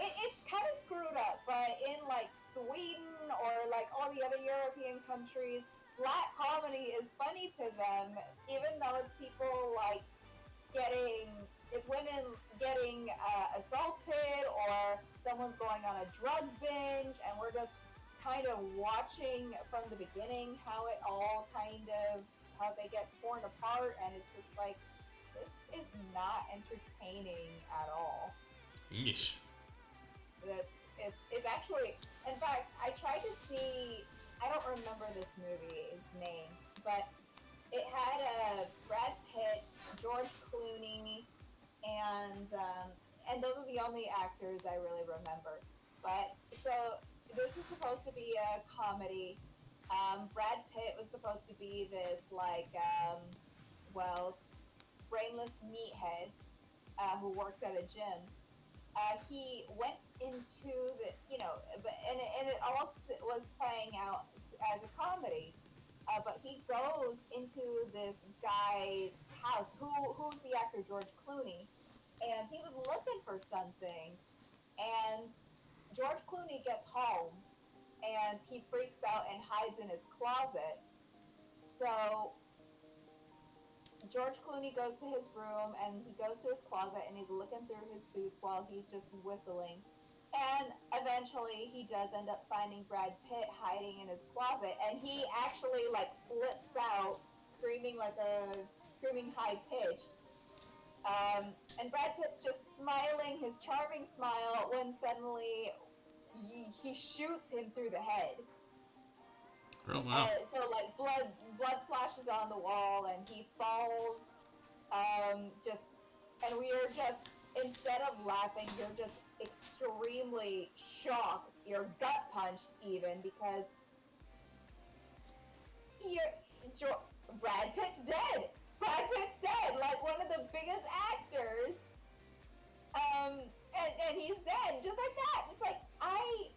it's kind of screwed up, but in like Sweden or like all the other European countries, black comedy is funny to them, even though it's people like it's women getting assaulted or someone's going on a drug binge, and we're just kind of watching from the beginning how they get torn apart, and it's just like, this is not entertaining at all. Yeesh. It's actually, in fact, I tried to see, I don't remember this movie's name, but it had Brad Pitt, George Clooney, and and those are the only actors I really remember. But so this was supposed to be a comedy. Brad Pitt was supposed to be this like well, brainless meathead who worked at a gym. He went into the, but and it all was playing out as a comedy. But he goes into this guy's house. Who's the actor George Clooney, and he was looking for something, and George Clooney gets home, and he freaks out and hides in his closet. So George Clooney goes to his room and he goes to his closet and he's looking through his suits while he's just whistling. And eventually he does end up finding Brad Pitt hiding in his closet, and he actually like flips out screaming high pitched. And Brad Pitt's just smiling his charming smile when suddenly he shoots him through the head. Oh, wow. So like blood splashes on the wall and he falls. And we are just, instead of laughing, you're just extremely shocked. You're gut punched even because Brad Pitt's dead. Brad Pitt's dead. Like one of the biggest actors. And he's dead just like that. It's like I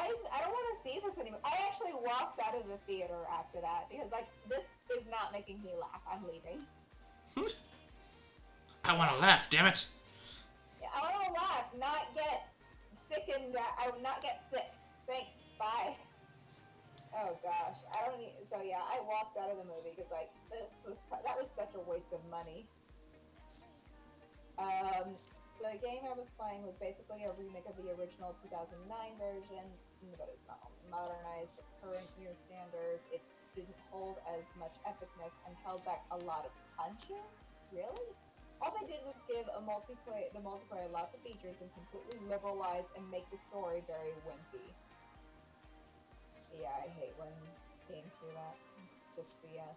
don't want to see this anymore. I actually walked out of the theater after that because like this is not making me laugh. I'm leaving. I want to laugh, damn it. Yeah, I want to laugh, not get sickened. I would not get sick. Thanks. Bye. Oh gosh, I don't need. So yeah, I walked out of the movie because like that was such a waste of money. The game I was playing was basically a remake of the original 2009 version, but it's not modernized for current year standards. It didn't hold as much epicness and held back a lot of punches. Really? All they did was give the multiplayer lots of features and completely liberalize and make the story very wimpy. Yeah, I hate when games do that. It's just BS.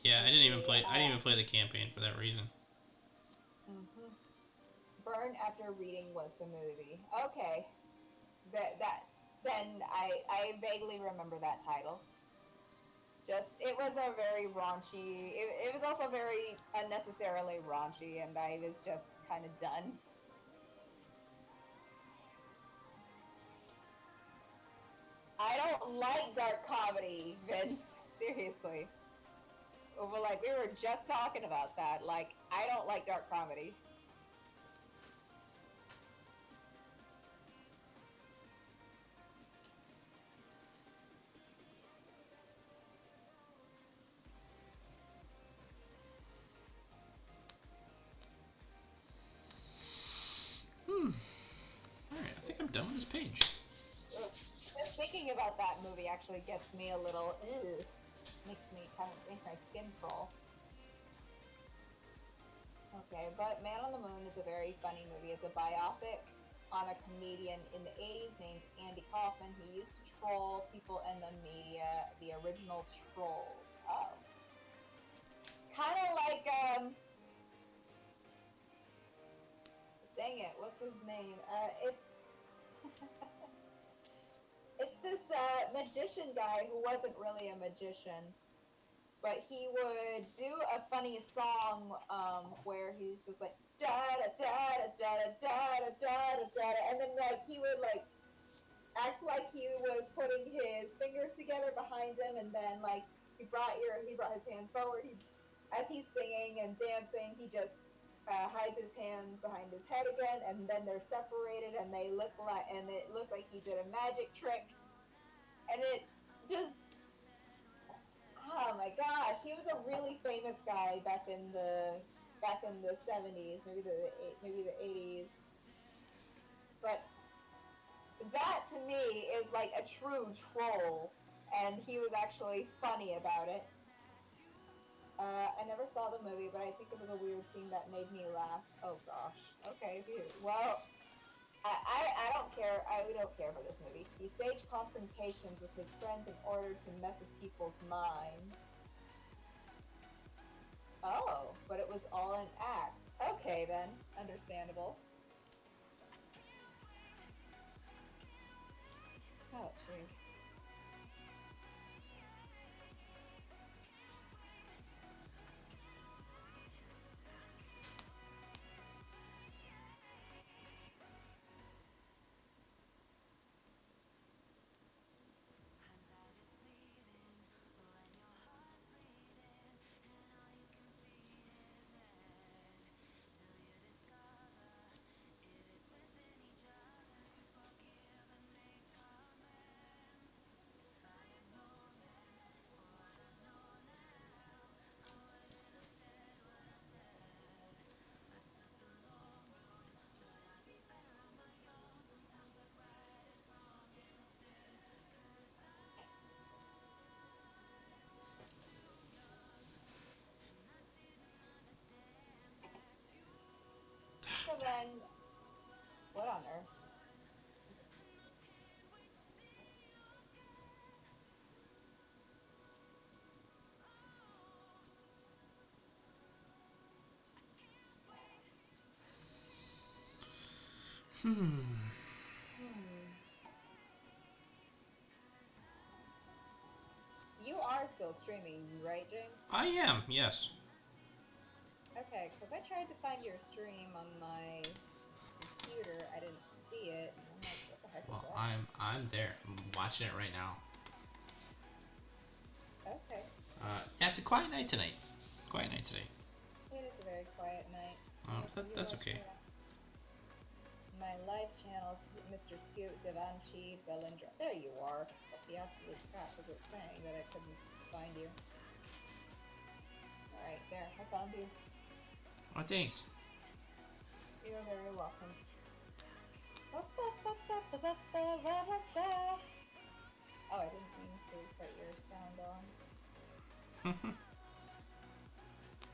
Yeah, I didn't even play the campaign for that reason. Mm-hmm. Burn After Reading was the movie. Okay, then I vaguely remember that title. It was a very raunchy. It was also very unnecessarily raunchy, and I was just kind of done. I don't like dark comedy, Vince. Seriously. We were just talking about that. Like, I don't like dark comedy. Alright, I think I'm done with this page. Just thinking about that movie actually gets me a little, makes my skin crawl. Okay, but Man on the Moon is a very funny movie. It's a biopic on a comedian in the 80s named Andy Kaufman who used to troll people in the media, the original trolls. Oh. Kind of like, dang it, what's his name? It's this magician guy who wasn't really a magician, but he would do a funny song where he's just like da da da da da da da da da da, and then like he would like act like he was putting his fingers together behind him, and then like he brought his hands forward. As he's singing and dancing, he just hides his hands behind his head again, and then they're separated, and it looks like he did a magic trick, and it's just, oh my gosh, he was a really famous guy back in the 70s, maybe the 80s, but that to me is like a true troll, and he was actually funny about it. I never saw the movie, but I think it was a weird scene that made me laugh. Oh gosh. Okay, dude. Well, I don't care. I don't care for this movie. He staged confrontations with his friends in order to mess with people's minds. Oh, but it was all an act. Okay then, understandable. Oh, jeez. So then, what on earth? Hmm. Hmm. You are still streaming, right, James? I am, yes. Okay, because I tried to find your stream on my computer. I didn't see it. And I'm like, what the heck is Well, that? I'm there. I'm watching it right now. Okay. Yeah, it's a quiet night tonight. Quiet night today. It is a very quiet night. You That's are okay. correct. My live channels, Mr. Scoot, Devanshi, Belindra. There you are. What the absolute crap was it saying that I couldn't find you? Alright, there. I found you. Oh, thanks. You're very welcome. Oh, I didn't mean to put your sound on.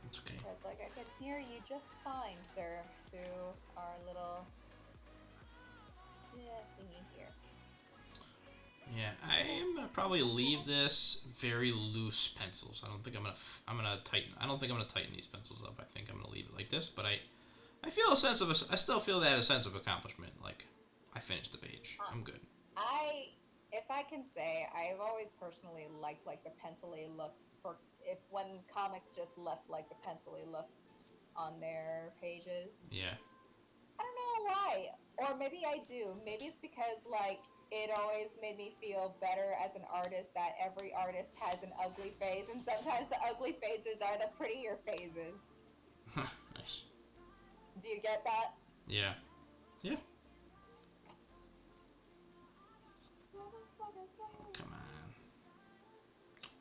It's okay. I was like, I could hear you just fine, sir, through our little thingy here. Yeah, I'm gonna probably leave this very loose pencils. I don't think I'm gonna tighten. I don't think I'm gonna tighten these pencils up. I think I'm gonna leave it like this. But I feel a sense of I still feel that a sense of accomplishment. Like I finished the page. I'm good. If I can say, I've always personally liked like the pencil-y look for if when comics just left like the pencil-y look on their pages. Yeah. I don't know why, or maybe I do. Maybe it's because like it always made me feel better as an artist that every artist has an ugly phase, and sometimes the ugly phases are the prettier phases. Nice. Do you get that? Yeah. Yeah. Come on.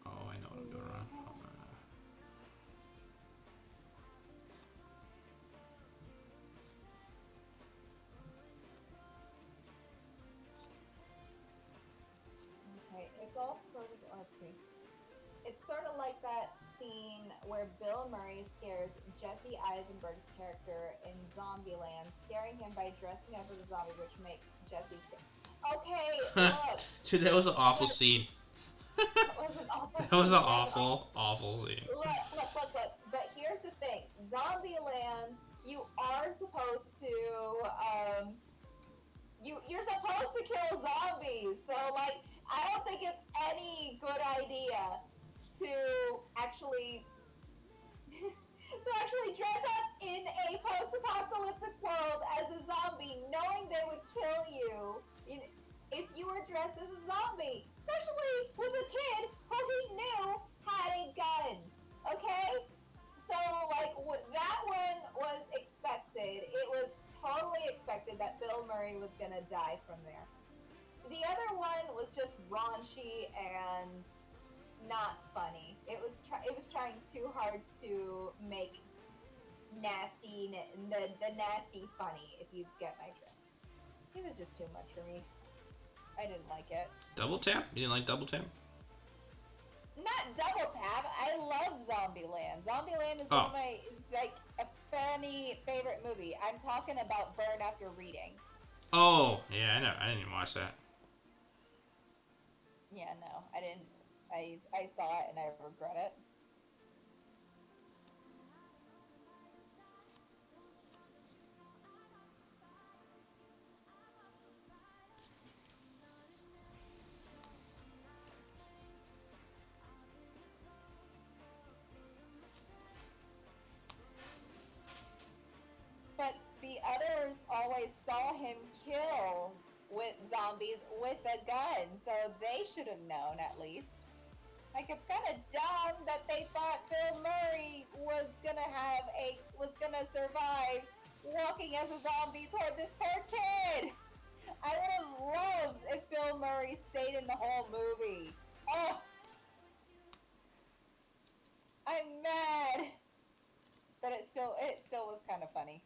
Oh, I know what I'm doing wrong. Okay, it's all sort of, let's see. It's sort of like that scene where Bill Murray scares Jesse Eisenberg's character in Zombieland, scaring him by dressing up as a zombie, which makes Jesse's... Okay, look! Dude, that was an awful scene. That was an awful That was scene. an awful scene. Look. But here's the thing. Zombieland, you are supposed to, you're supposed to kill zombies. So, like, I don't think it's any good idea to actually dress up in a post-apocalyptic world as a zombie, knowing they would kill you if you were dressed as a zombie, especially with a kid who he knew had a gun. Okay, so like that one was expected. It was totally expected that Bill Murray was gonna die from there. The other one was just raunchy and not funny. It was trying too hard to make nasty the nasty funny, if you get my drift. It was just too much for me. I didn't like it. Double Tap? You didn't like Double Tap? Not Double Tap. I love Zombieland. Zombieland is one of my like a funny favorite movie. I'm talking about Burn After Reading. Oh, yeah, I know. I didn't even watch that. Yeah, no, I didn't. I saw it and I regret it. always saw him kill with zombies with a gun, so they should have known at least. Like, it's kind of dumb that they thought Bill Murray was gonna survive walking as a zombie toward this poor kid. I would have loved if Bill Murray stayed in the whole movie. Oh, I'm mad, but it still was kind of funny.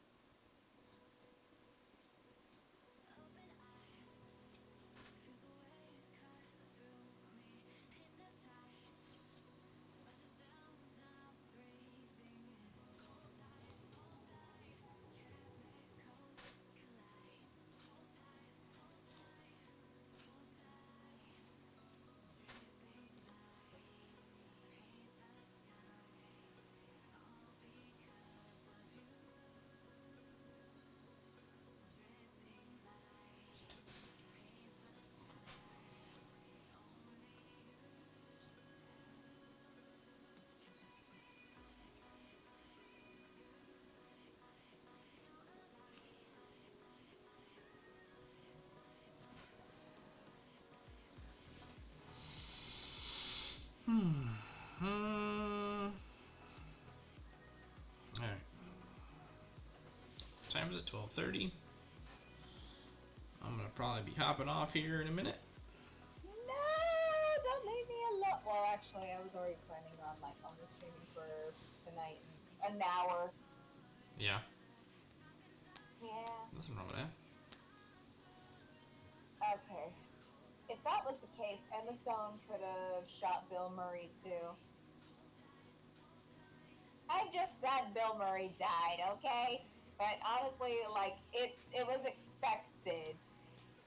Alright. Time is at 12:30. I'm gonna probably be hopping off here in a minute. No, don't leave me alone. Well, actually, I was already planning on the streaming for tonight, an hour. Yeah. Yeah. Nothing wrong with that. Okay. If that was the case, Emma Stone could have shot Bill Murray too. I'm just sad Bill Murray died, okay? But honestly, it was expected.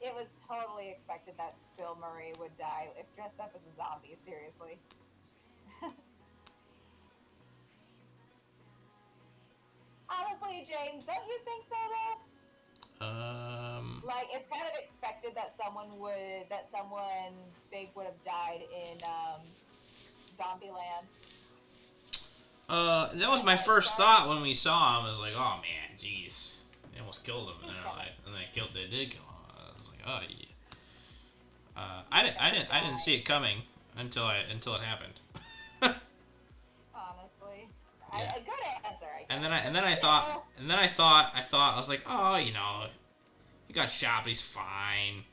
It was totally expected that Bill Murray would die if dressed up as a zombie, seriously. Honestly, James, don't you think so though? It's kind of expected that someone big would have died in Zombieland. That was my first thought when we saw him. I was like, oh man, jeez, they almost killed him, and then they did kill him. I was like, oh yeah. I didn't see it coming until it happened. Honestly, yeah. A good answer. I guess. And then I thought I was like, oh, he got shot, but he's fine.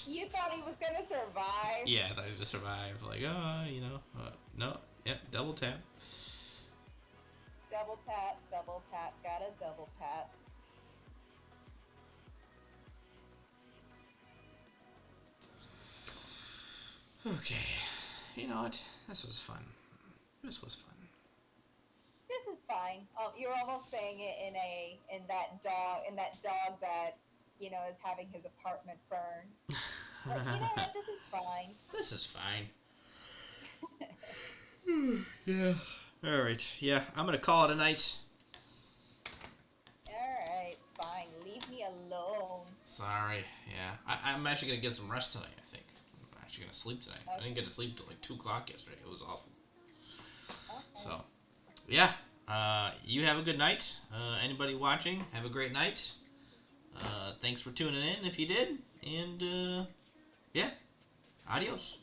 You thought he was gonna survive? Yeah, I thought he was gonna survive. Like, no, yeah, double tap. Double tap, gotta double tap. Okay, you know what? This was fun. This is fine. You're almost saying it in that dog that is having his apartment burned. It's like, you know what? This is fine. This is fine. Yeah. All right. Yeah, I'm gonna call it a night. All right, it's fine. Leave me alone. Sorry. Yeah, I'm actually gonna get some rest tonight. I think I'm actually gonna sleep tonight. Okay. I didn't get to sleep till like 2 o'clock yesterday. It was awful. Okay. So, yeah. You have a good night. Anybody watching, have a great night. Thanks for tuning in if you did. And, yeah. Adios.